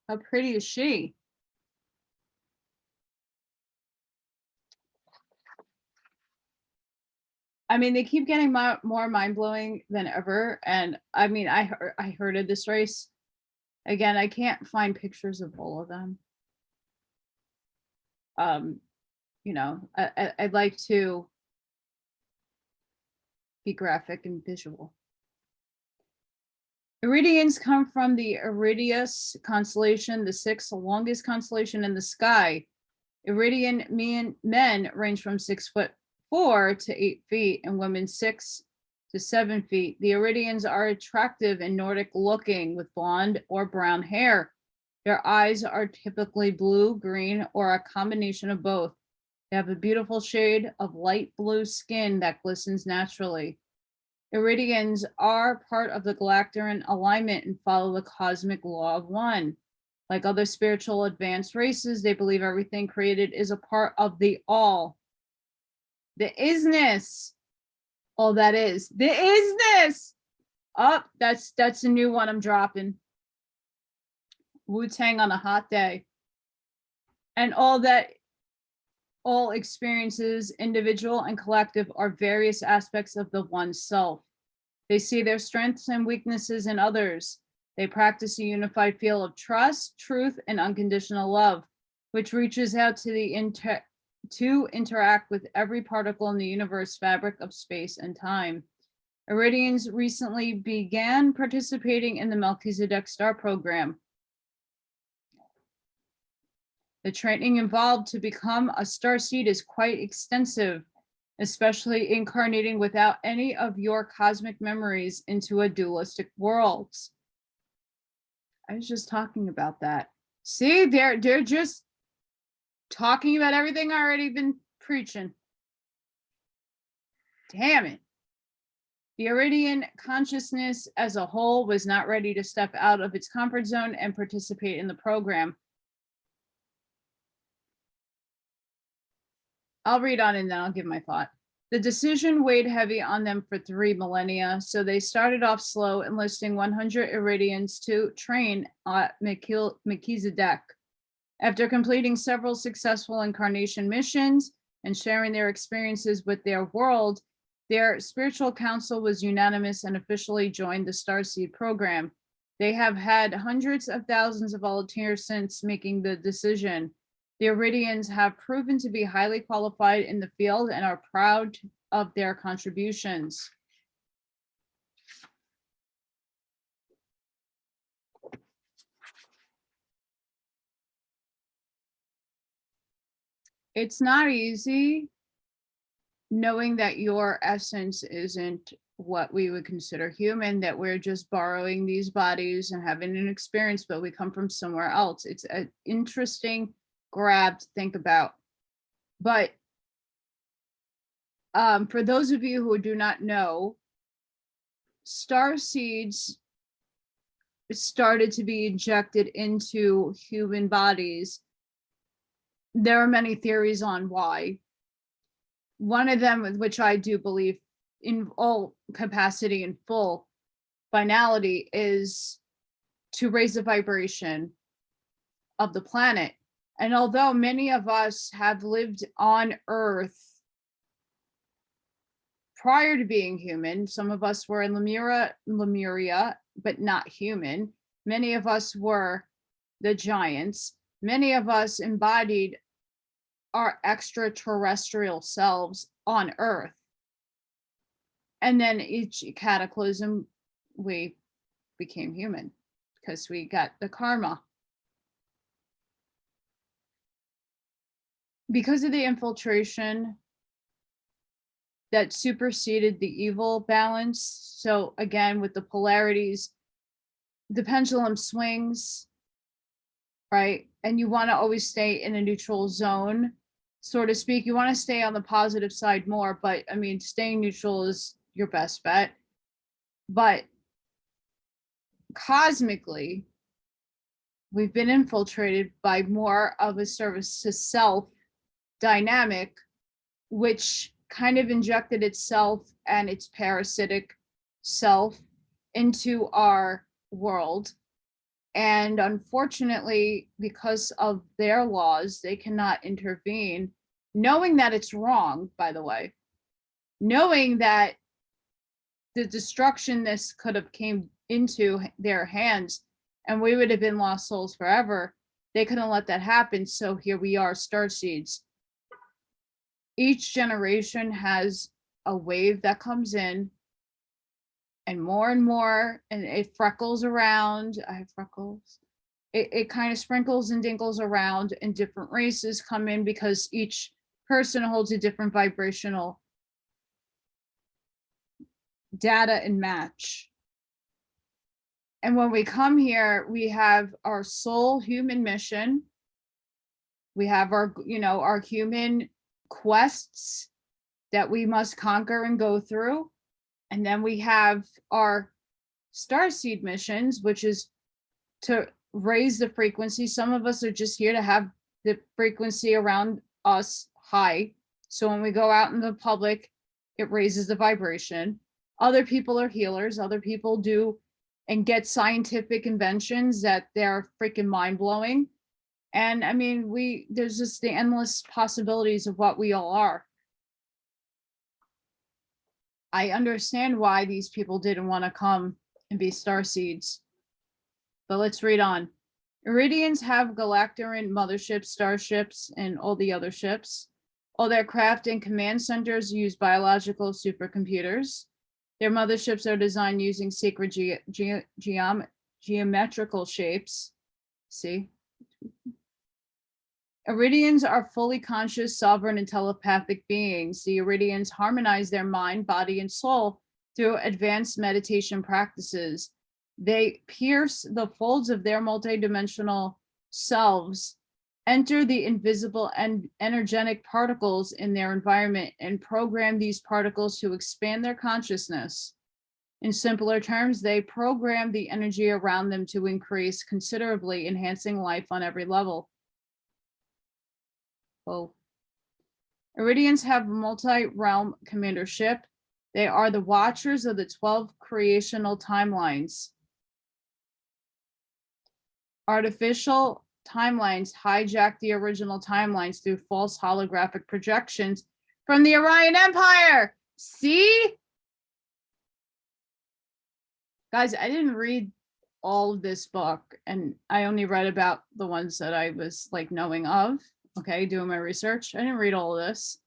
How pretty is she? I mean, they keep getting more mind-blowing than ever. And I mean, I heard of this race. Again, I can't find pictures of all of them. You know, I'd like to be graphic and visual. Iridians come from the Iridius constellation, the sixth longest constellation in the sky. Iridian men range from 6'4" to 8 feet, and women 6 to 7 feet. The Iridians are attractive and Nordic looking with blonde or brown hair. Their eyes are typically blue, green, or a combination of both. They have a beautiful shade of light blue skin that glistens naturally. Iridians are part of the Galactaran alignment and follow the cosmic law of one. Like other spiritual advanced races, they believe everything created is a part of the all. The isness. All that is. The isness. Oh, that's a new one I'm dropping. Wu-Tang on a hot day. And all experiences, individual and collective, are various aspects of the one self. They see their strengths and weaknesses in others. They practice a unified field of trust, truth, and unconditional love, which reaches out to to interact with every particle in the universe fabric of space and time. Iridians recently began participating in the Melchizedek Star Program. The training involved to become a starseed is quite extensive, especially incarnating without any of your cosmic memories into a dualistic world. I was just talking about that. See, they're just talking about everything I already been preaching. Damn it. The Iridian consciousness as a whole was not ready to step out of its comfort zone and participate in the program. I'll read on and then I'll give my thought. The decision weighed heavy on them for 3 millennia, so they started off slow, enlisting 100 Iridians to train at Melchizedek. After completing several successful incarnation missions and sharing their experiences with their world, their spiritual council was unanimous and officially joined the Starseed program. They have had hundreds of thousands of volunteers since making the decision. The Iridians have proven to be highly qualified in the field and are proud of their contributions. It's not easy knowing that your essence isn't what we would consider human, that we're just borrowing these bodies and having an experience, but we come from somewhere else. It's an interesting grab to think about. But for those of you who do not know, star seeds started to be injected into human bodies. There are many theories on why. One of them, which I do believe in all capacity and full finality, is to raise the vibration of the planet. And although many of us have lived on Earth prior to being human, some of us were in Lemuria, but not human. Many of us were the giants. Many of us embodied our extraterrestrial selves on Earth. And then each cataclysm, we became human because we got the karma. Because of the infiltration that superseded the evil balance. So again, with the polarities, the pendulum swings, right? And you want to always stay in a neutral zone, so to speak. You want to stay on the positive side more, but I mean, staying neutral is your best bet. But cosmically, we've been infiltrated by more of a service to self dynamic, which kind of injected itself and its parasitic self into our world. And unfortunately, because of their laws, they cannot intervene, knowing that it's wrong, by the way, knowing that the destruction this could have came into their hands and we would have been lost souls forever. They couldn't let that happen. So here we are, starseeds. Each generation has a wave that comes in, and more, and it freckles around. I have freckles. It kind of sprinkles and dinkles around, and different races come in because each person holds a different vibrational data and match. And when we come here, we have our soul human mission. We have our, our human quests that we must conquer and go through. And then we have our starseed missions, which is to raise the frequency. Some of us are just here to have the frequency around us high. So when we go out in the public, it raises the vibration. Other people are healers. Other people do and get scientific inventions that they're freaking mind-blowing. And I mean, there's just the endless possibilities of what we all are. I understand why these people didn't want to come and be starseeds. But let's read on. Iridians have Galactaran motherships, starships, and all the other ships. All their craft and command centers use biological supercomputers. Their motherships are designed using secret geometrical shapes. See? Iridians are fully conscious, sovereign, and telepathic beings. The Iridians harmonize their mind, body, and soul through advanced meditation practices. They pierce the folds of their multidimensional selves, enter the invisible and energetic particles in their environment, and program these particles to expand their consciousness. In simpler terms, they program the energy around them to increase considerably, enhancing life on every level. Oh. Iridians have a multi-realm commandership. They are the watchers of the 12 creational timelines. Artificial timelines hijack the original timelines through false holographic projections from the Orion Empire. See? Guys, I didn't read all of this book, and I only read about the ones that I was like knowing of. Okay, doing my research. I didn't read all of this.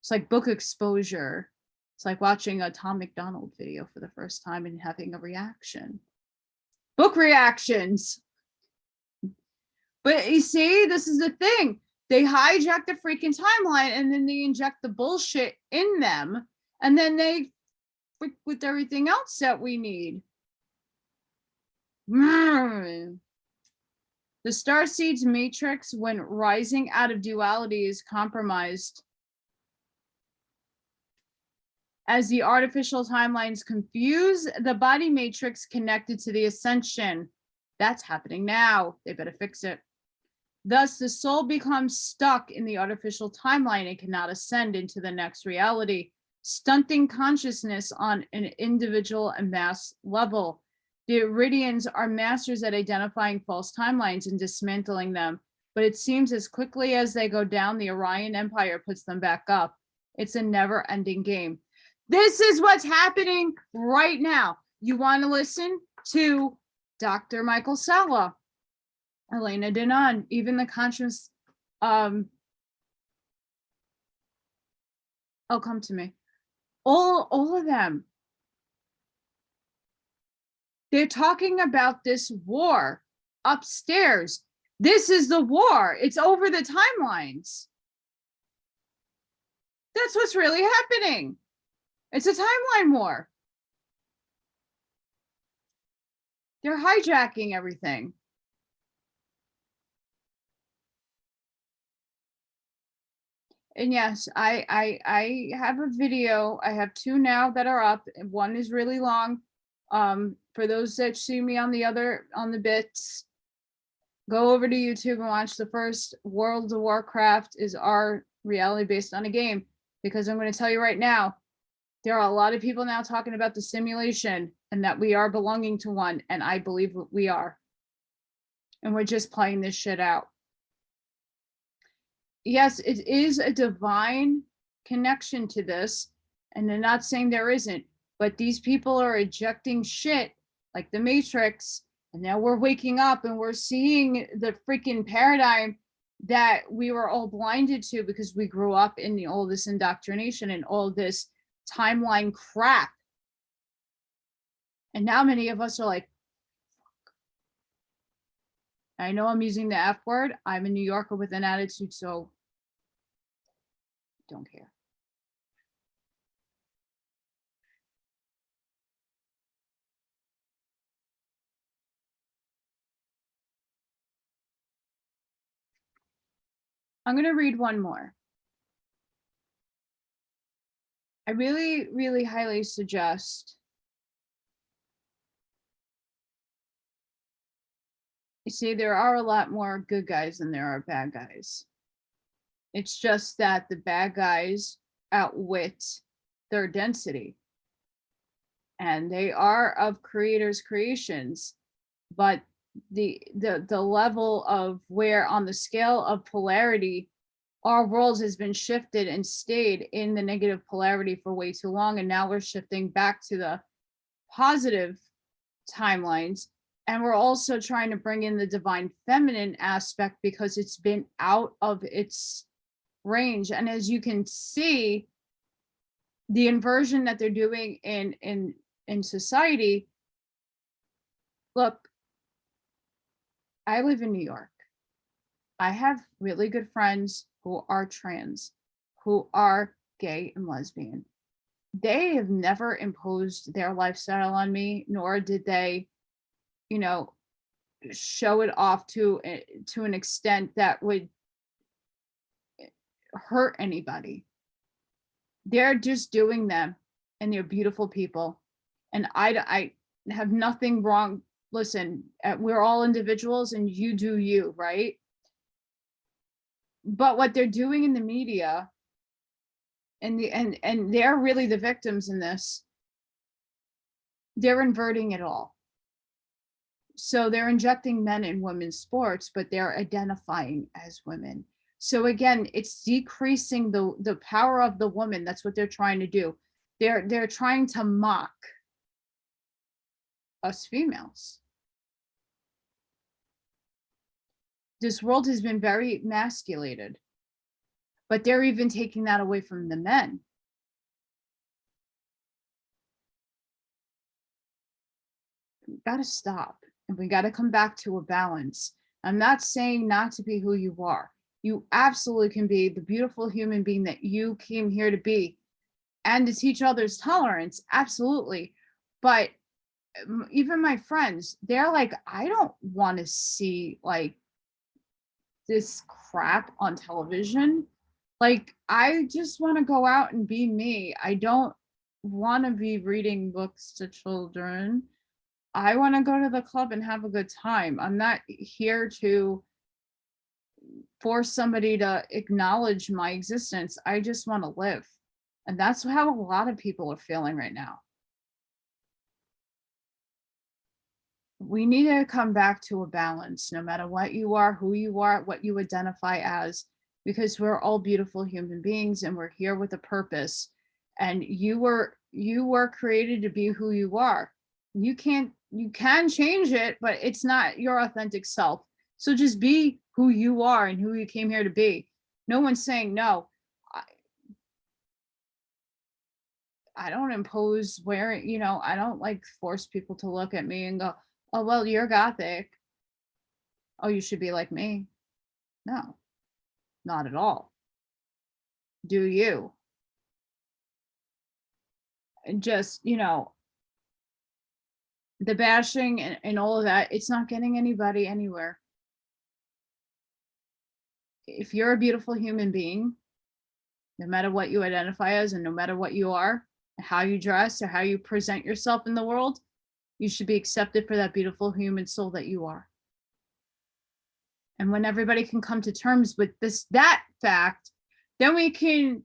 It's like book exposure. It's like watching a Tom McDonald video for the first time and having a reaction. Book reactions. But you see, this is the thing. They hijack the freaking timeline and then they inject the bullshit in them. And then they freak with everything else that we need. The starseed's matrix, when rising out of duality, is compromised as the artificial timelines confuse the body matrix connected to the ascension. That's happening now. They better fix it. Thus, the soul becomes stuck in the artificial timeline and cannot ascend into the next reality, stunting consciousness on an individual and mass level. The Iridians are masters at identifying false timelines and dismantling them, but it seems as quickly as they go down, the Orion Empire puts them back up. It's a never-ending game. This is what's happening right now. You want to listen to Dr. Michael Salla, Elena Denon, even the conscious, oh, come to me. All of them. They're talking about this war upstairs. This is the war. It's over the timelines. That's what's really happening. It's a timeline war. They're hijacking everything. And yes, I have a video. I have 2 now that are up, and one is really long. For those that see me on the bits, go over to YouTube and watch the first. World of Warcraft is our reality based on a game, because I'm going to tell you right now, there are a lot of people now talking about the simulation and that we are belonging to one, and I believe we are. And we're just playing this shit out. Yes, it is a divine connection to this, and they're not saying there isn't, but these people are ejecting shit like the Matrix, and now we're waking up and we're seeing the freaking paradigm that we were all blinded to because we grew up in all this indoctrination and all this timeline crap. And now many of us are like, I know I'm using the F word. I'm a New Yorker with an attitude, so don't care. I'm going to read one more. I really, really highly suggest you see, there are a lot more good guys than there are bad guys. It's just that the bad guys outwit their density. And they are of creators' creations, but the level of where on the scale of polarity our world has been shifted and stayed in the negative polarity for way too long, and now we're shifting back to the positive timelines. And we're also trying to bring in the divine feminine aspect because it's been out of its range. And as you can see, the inversion that they're doing in society. Look, I live in New York. I have really good friends who are trans, who are gay and lesbian. They have never imposed their lifestyle on me, nor did they, you know, show it off to an extent that would hurt anybody. They're just doing them, and they're beautiful people. And I have nothing wrong. Listen, we're all individuals, and you do you, right? But what they're doing in the media, and they're really the victims in this, they're inverting it all. So they're injecting men in women's sports, but they're identifying as women. So again, it's decreasing the power of the woman. That's what they're trying to do. They're trying to mock us females. This world has been very emasculated, but they're even taking that away from the men. We gotta stop, and we gotta come back to a balance. I'm not saying not to be who you are. You absolutely can be the beautiful human being that you came here to be, and to teach others tolerance, absolutely. But even my friends, they're like, I don't want to see like this crap on television. Like, I just want to go out and be me. I don't want to be reading books to children. I want to go to the club and have a good time. I'm not here to force somebody to acknowledge my existence. I just want to live. And that's how a lot of people are feeling right now. We need to come back to a balance, no matter what you are, who you are, what you identify as, because we're all beautiful human beings and we're here with a purpose. And you were created to be who you are. You can change it, but it's not your authentic self. So just be who you are and who you came here to be. No one's saying no. I don't impose wearing, I don't like force people to look at me and go, oh, well, you're gothic. Oh, you should be like me. No, not at all. Do you? And just, the bashing and all of that, it's not getting anybody anywhere. If you're a beautiful human being, no matter what you identify as and no matter what you are, how you dress or how you present yourself in the world, you should be accepted for that beautiful human soul that you are. And when everybody can come to terms with that fact, then we can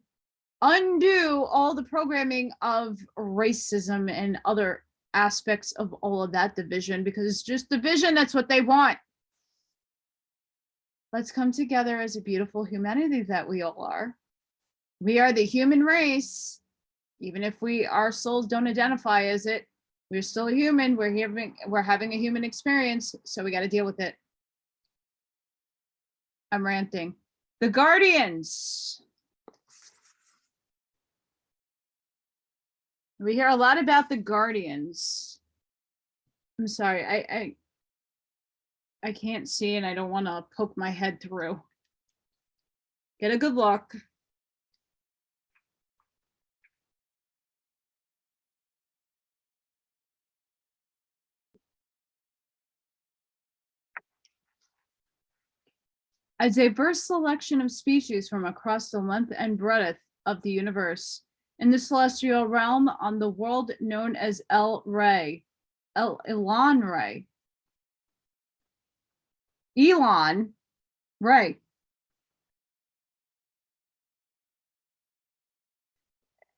undo all the programming of racism and other aspects of all of that division, because it's just division. That's what they want. Let's come together as a beautiful humanity that we all are. We are the human race. Even if our souls don't identify as it, we're still human. We're having a human experience, so we got to deal with it. I'm ranting. The Guardians. We hear a lot about the Guardians. I'm sorry, I can't see and I don't want to poke my head through. Get a good look. A diverse selection of species from across the length and breadth of the universe. In the celestial realm on the world known as Elan Ray. Elon Ray.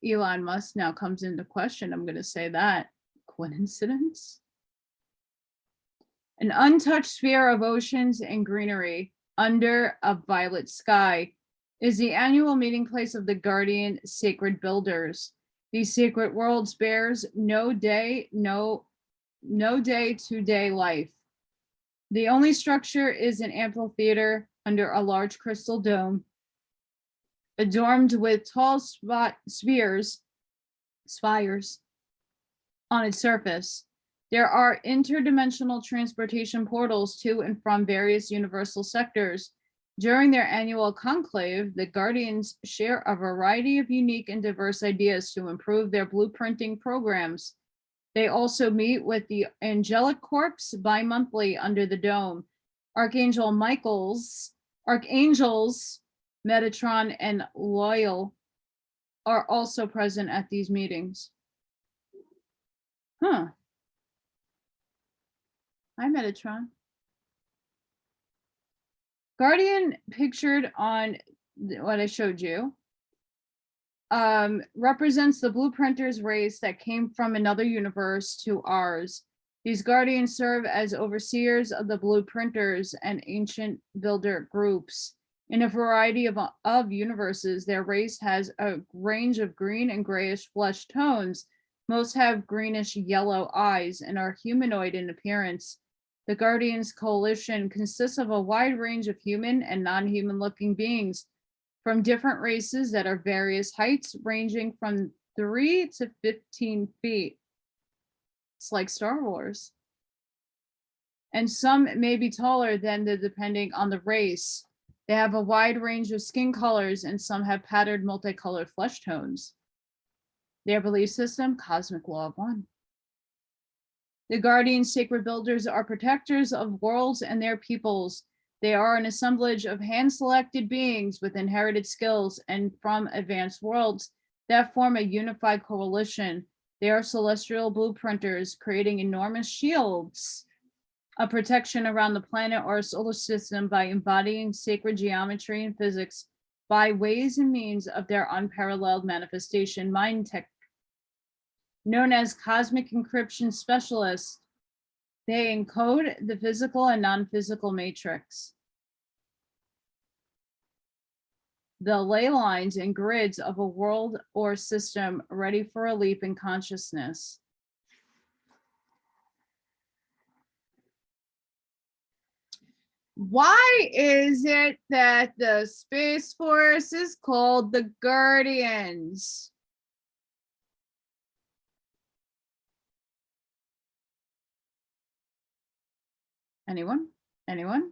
Elon Musk now comes into question. I'm going to say that. Coincidence? An untouched sphere of oceans and greenery under a violet sky is the annual meeting place of the Guardian Sacred Builders. These sacred worlds bears no day-to-day life. The only structure is an amphitheater under a large crystal dome, adorned with tall spires on its surface. There are interdimensional transportation portals to and from various universal sectors. During their annual conclave, the Guardians share a variety of unique and diverse ideas to improve their blueprinting programs. They also meet with the Angelic Corps bi-monthly under the dome. Archangels, Metatron, and Loyal are also present at these meetings. Huh. Hi, Metatron. Guardian, pictured on what I showed you, represents the blueprinters race that came from another universe to ours. These Guardians serve as overseers of the blueprinters and ancient builder groups. In a variety of universes, their race has a range of green and grayish flesh tones. Most have greenish yellow eyes and are humanoid in appearance. The Guardians Coalition consists of a wide range of human and non-human looking beings from different races that are various heights, ranging from 3 to 15 feet. It's like Star Wars. And some may be taller than depending on the race. They have a wide range of skin colors, and some have patterned multicolored flesh tones. Their belief system, cosmic law of one. The Guardian Sacred Builders are protectors of worlds and their peoples. They are an assemblage of hand-selected beings with inherited skills and from advanced worlds that form a unified coalition. They are celestial blueprinters, creating enormous shields of protection around the planet or solar system by embodying sacred geometry and physics by ways and means of their unparalleled manifestation mind tech. Known as cosmic encryption specialists, they encode the physical and non-physical matrix, the ley lines and grids of a world or system ready for a leap in consciousness. Why is it that the Space Force is called the Guardians? Anyone? Anyone?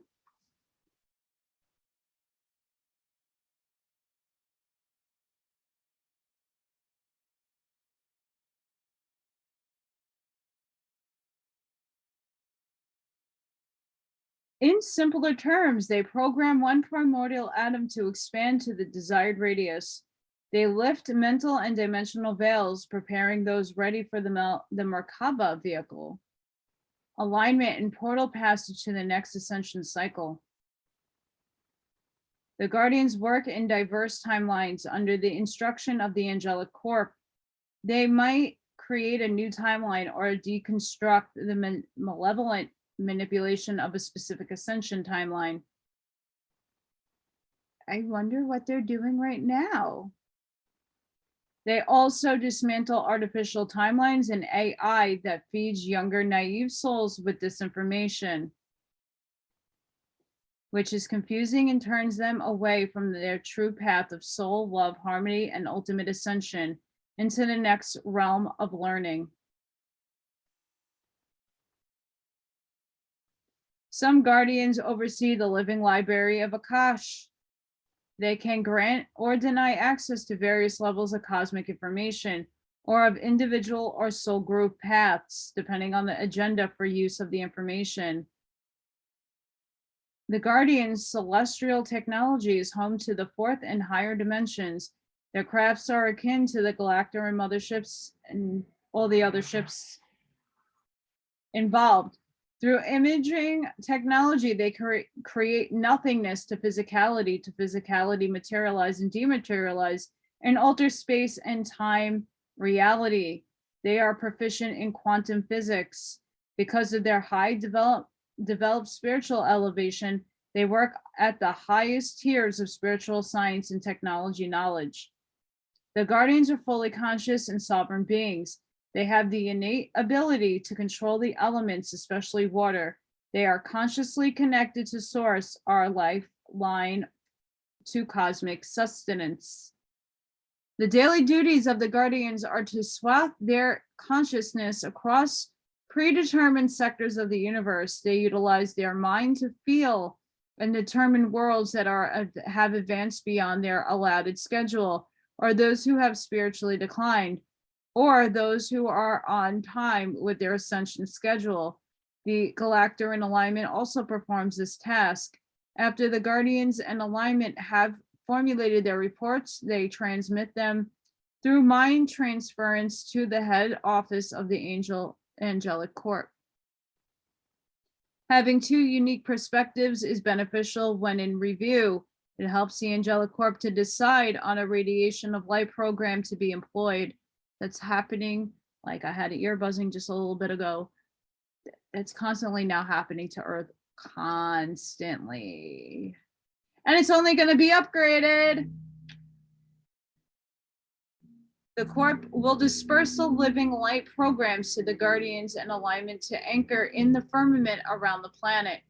In simpler terms, they program one primordial atom to expand to the desired radius. They lift mental and dimensional veils, preparing those ready for the Merkaba vehicle. Alignment and portal passage to the next ascension cycle. The Guardians work in diverse timelines under the instruction of the Angelic Corp. They might create a new timeline or deconstruct the malevolent manipulation of a specific ascension timeline. I wonder what they're doing right now. They also dismantle artificial timelines and AI that feeds younger, naive souls with disinformation, which is confusing and turns them away from their true path of soul, love, harmony, and ultimate ascension into the next realm of learning. Some Guardians oversee the living library of Akash. They can grant or deny access to various levels of cosmic information or of individual or soul group paths, depending on the agenda for use of the information. The Guardians' celestial technology is home to the fourth and higher dimensions. Their crafts are akin to the Galactor and motherships and all the other ships involved. Through imaging technology, they create nothingness to physicality materialize and dematerialize, and alter space and time reality. They are proficient in quantum physics. Because of their high developed spiritual elevation, they work at the highest tiers of spiritual science and technology knowledge. The Guardians are fully conscious and sovereign beings. They have the innate ability to control the elements, especially water. They are consciously connected to Source, our lifeline to cosmic sustenance. The daily duties of the Guardians are to swath their consciousness across predetermined sectors of the universe. They utilize their mind to feel and determine worlds that have advanced beyond their allotted schedule, or those who have spiritually declined, or those who are on time with their ascension schedule. The Galactor in alignment also performs this task. After the Guardians in alignment have formulated their reports, they transmit them through mind transference to the head office of the Angelic Corp. Having two unique perspectives is beneficial when in review. It helps the Angelic Corp to decide on a radiation of light program to be employed. That's happening, like I had an ear buzzing just a little bit ago. It's constantly now happening to Earth, constantly. And it's only going to be upgraded. The Corp will disperse the living light programs to the Guardians in alignment to anchor in the firmament around the planet.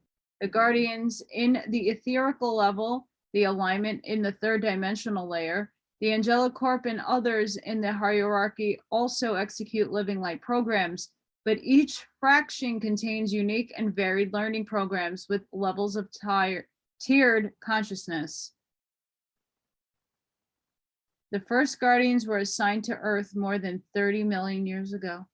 The Guardians in the etherical level, the alignment in the third dimensional layer, the Angelic Corp and others in the hierarchy also execute living light programs, but each fraction contains unique and varied learning programs with levels of tiered consciousness. The first Guardians were assigned to Earth more than 30 million years ago.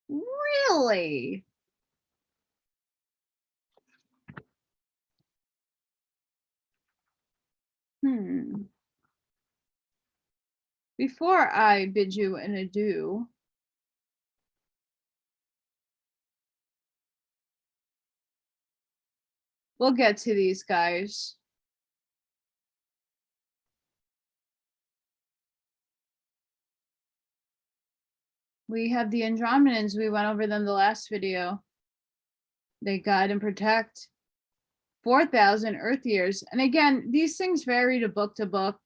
Really? Before I bid you an adieu, we'll get to these guys. We have the Andromedans. We went over them the last video. They guide and protect 4,000 Earth years. And again, these things vary to book.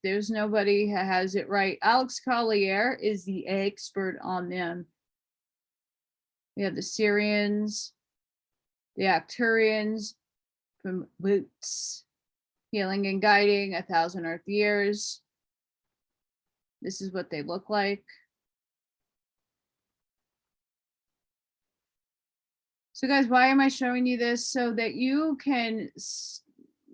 There's nobody who has it right. Alex Collier is the expert on them. We have the Syrians, the Arcturians from Boots, healing and guiding 1,000 Earth years. This is what they look like. So guys, why am I showing you this? So that you can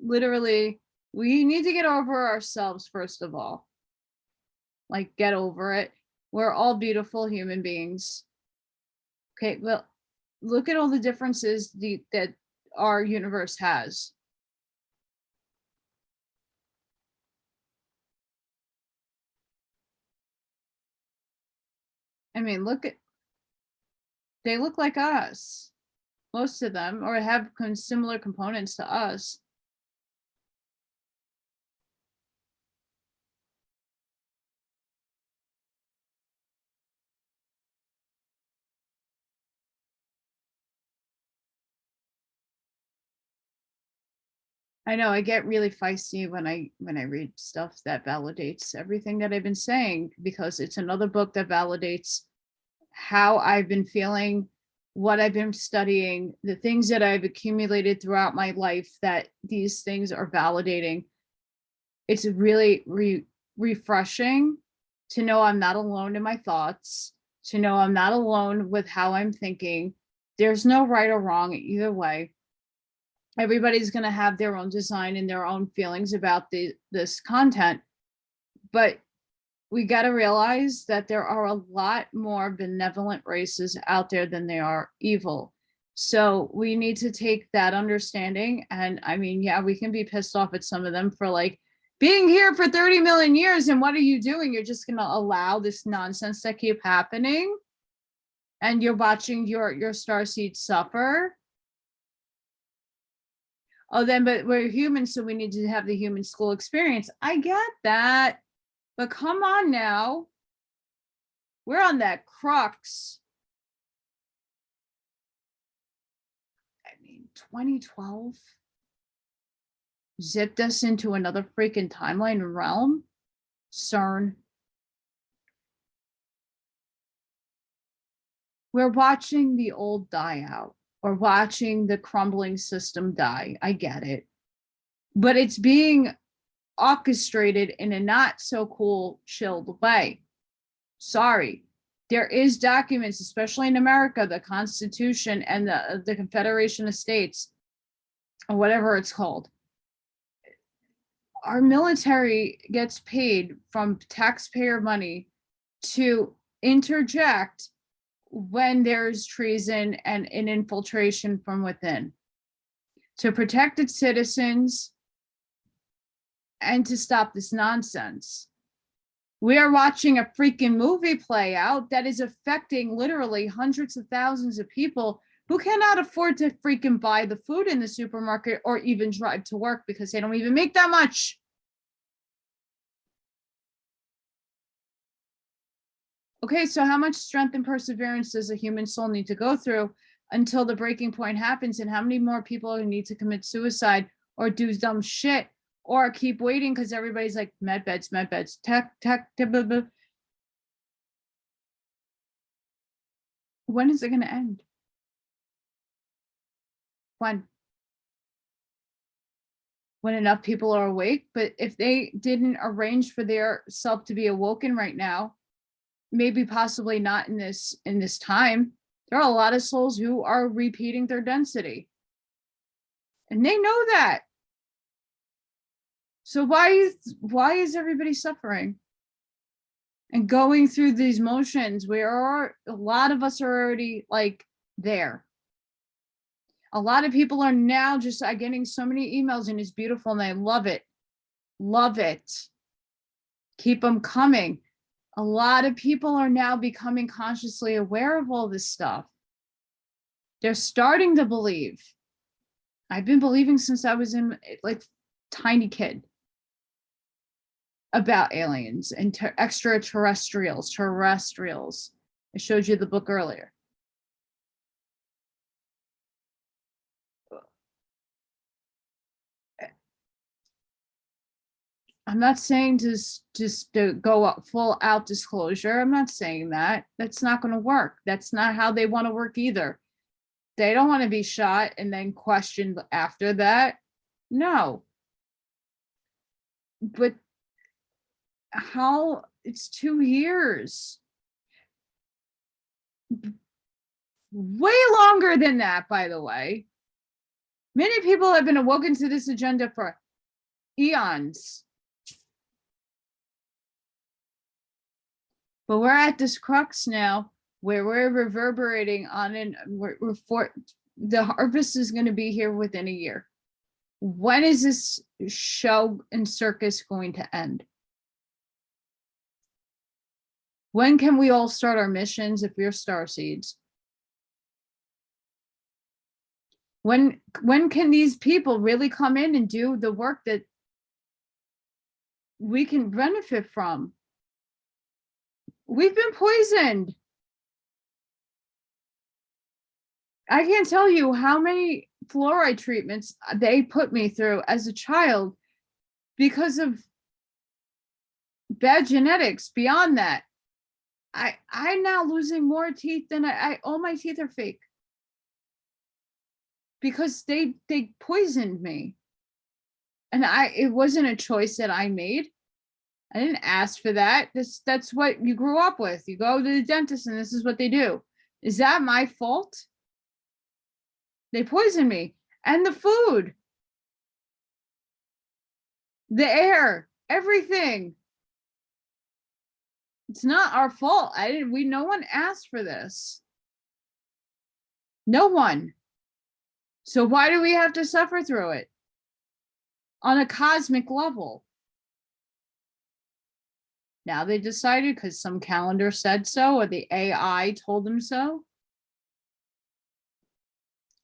literally, we need to get over ourselves first of all. Like, get over it. We're all beautiful human beings. Okay, well, look at all the differences that our universe has. I mean, they look like us, most of them, or have similar components to us. I know I get really feisty when I read stuff that validates everything that I've been saying, because it's another book that validates how I've been feeling, what I've been studying, the things that I've accumulated throughout my life, that these things are validating. It's really refreshing to know I'm not alone in my thoughts, to know I'm not alone with how I'm thinking. There's no right or wrong either way. Everybody's going to have their own design and their own feelings about this content, but we got to realize that there are a lot more benevolent races out there than there are evil. So we need to take that understanding. And I mean, yeah, we can be pissed off at some of them for like being here for 30 million years. And what are you doing? You're just going to allow this nonsense to keep happening. And you're watching your starseed suffer. Oh, then, but we're humans, so we need to have the human school experience. I get that. But come on now. We're on that crux. I mean, 2012 zipped us into another freaking timeline realm. CERN. We're watching the old die out, or watching the crumbling system die. I get it. But it's being orchestrated in a not so cool, chilled way. Sorry. There is documents, especially in America, the Constitution and the Confederation of States, or whatever it's called. Our military gets paid from taxpayer money to interject when there's treason and an infiltration from within, to protect its citizens and to stop this nonsense. We are watching a freaking movie play out that is affecting literally hundreds of thousands of people who cannot afford to freaking buy the food in the supermarket or even drive to work because they don't even make that much. Okay, so how much strength and perseverance does a human soul need to go through until the breaking point happens? And how many more people need to commit suicide or do dumb shit or keep waiting because everybody's like, med beds, tech, blah, blah. When is it going to end? When enough people are awake. But if they didn't arrange for their self to be awoken right now, maybe possibly not in this time, there are a lot of souls who are repeating their density. And they know that. So why is everybody suffering and going through these motions? A lot of us are already like there. A lot of people are now just getting so many emails, and it's beautiful and I love it. Love it. Keep them coming. A lot of people are now becoming consciously aware of all this stuff. They're starting to believe. I've been believing since I was in like tiny kid about aliens and extraterrestrials, terrestrials. I showed you the book earlier. I'm not saying just to go full out disclosure. I'm not saying that. That's not going to work. That's not how they want to work either. They don't want to be shot and then questioned after that. No. But how? It's 2 years. Way longer than that, by the way. Many people have been awoken to this agenda for eons. But we're at this crux now where we're reverberating on the harvest is going to be here within a year. When is this show and circus going to end? When can we all start our missions if we're starseeds? When can these people really come in and do the work that we can benefit from? We've been poisoned. I can't tell you how many fluoride treatments they put me through as a child because of bad genetics. Beyond that, I'm now losing more teeth than all my teeth are fake because they poisoned me. And it wasn't a choice that I made. I didn't ask for that. That's what you grew up with. You go to the dentist and this is what they do. Is that my fault? They poisoned me. And the food, the air, everything. It's not our fault. No one asked for this. No one. So why do we have to suffer through it? On a cosmic level. Now they decided because some calendar said so, or the AI told them so.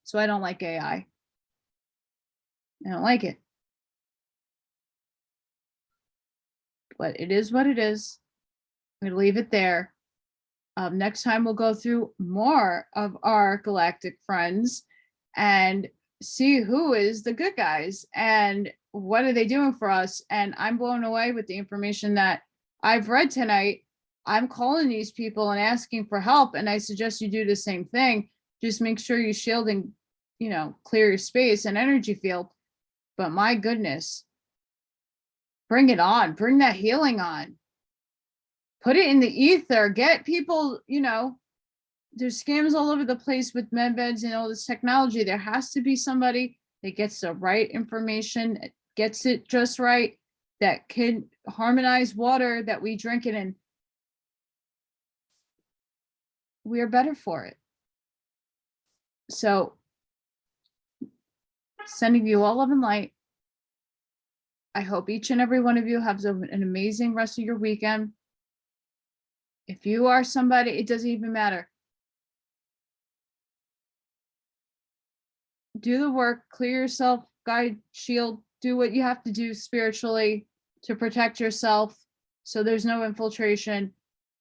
So I don't like AI. I don't like it. But it is what it is. I'm going to leave it there. Next time we'll go through more of our galactic friends and see who is the good guys and what are they doing for us. And I'm blown away with the information that I've read tonight. I'm calling these people and asking for help, and I suggest you do the same thing. Just make sure you shield and, clear your space and energy field. But my goodness, bring it on. Bring that healing on. Put it in the ether. Get people, there's scams all over the place with med beds and all this technology. There has to be somebody that gets the right information, gets it just right, that can harmonize water that we drink it in. We are better for it. So, sending you all love and light. I hope each and every one of you has an amazing rest of your weekend. If you are somebody, it doesn't even matter. Do the work, clear yourself, guide, shield, do what you have to do spiritually to protect yourself so there's no infiltration.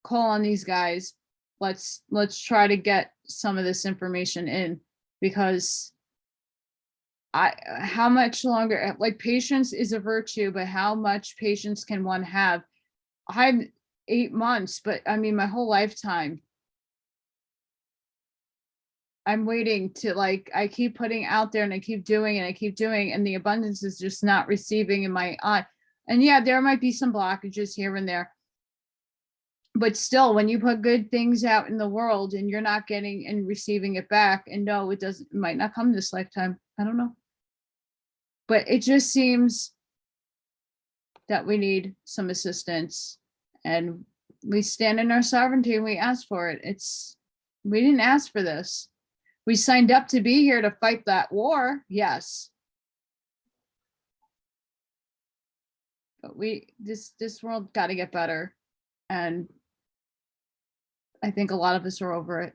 Call on these guys. Let's try to get some of this information in, because how much longer, like, patience is a virtue, but how much patience can one have? I'm 8 months, but I mean, my whole lifetime. I'm waiting to, I keep putting out there and I keep doing and the abundance is just not receiving in my eye. And yeah, there might be some blockages here and there. But still, when you put good things out in the world and you're not getting and receiving it back, and no, it might not come this lifetime. I don't know. But it just seems that we need some assistance, and we stand in our sovereignty and we ask for it. We didn't ask for this. We signed up to be here to fight that war, yes. But this world got to get better. And I think a lot of us are over it.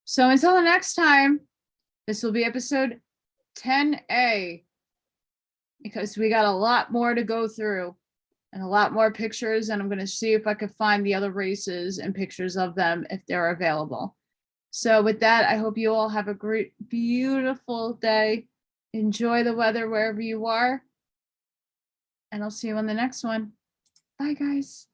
So until the next time, this will be episode 10A, because we got a lot more to go through and a lot more pictures. And I'm going to see if I can find the other races and pictures of them if they're available. So with that, I hope you all have a great, beautiful day. Enjoy the weather wherever you are. And I'll see you on the next one. Bye, guys.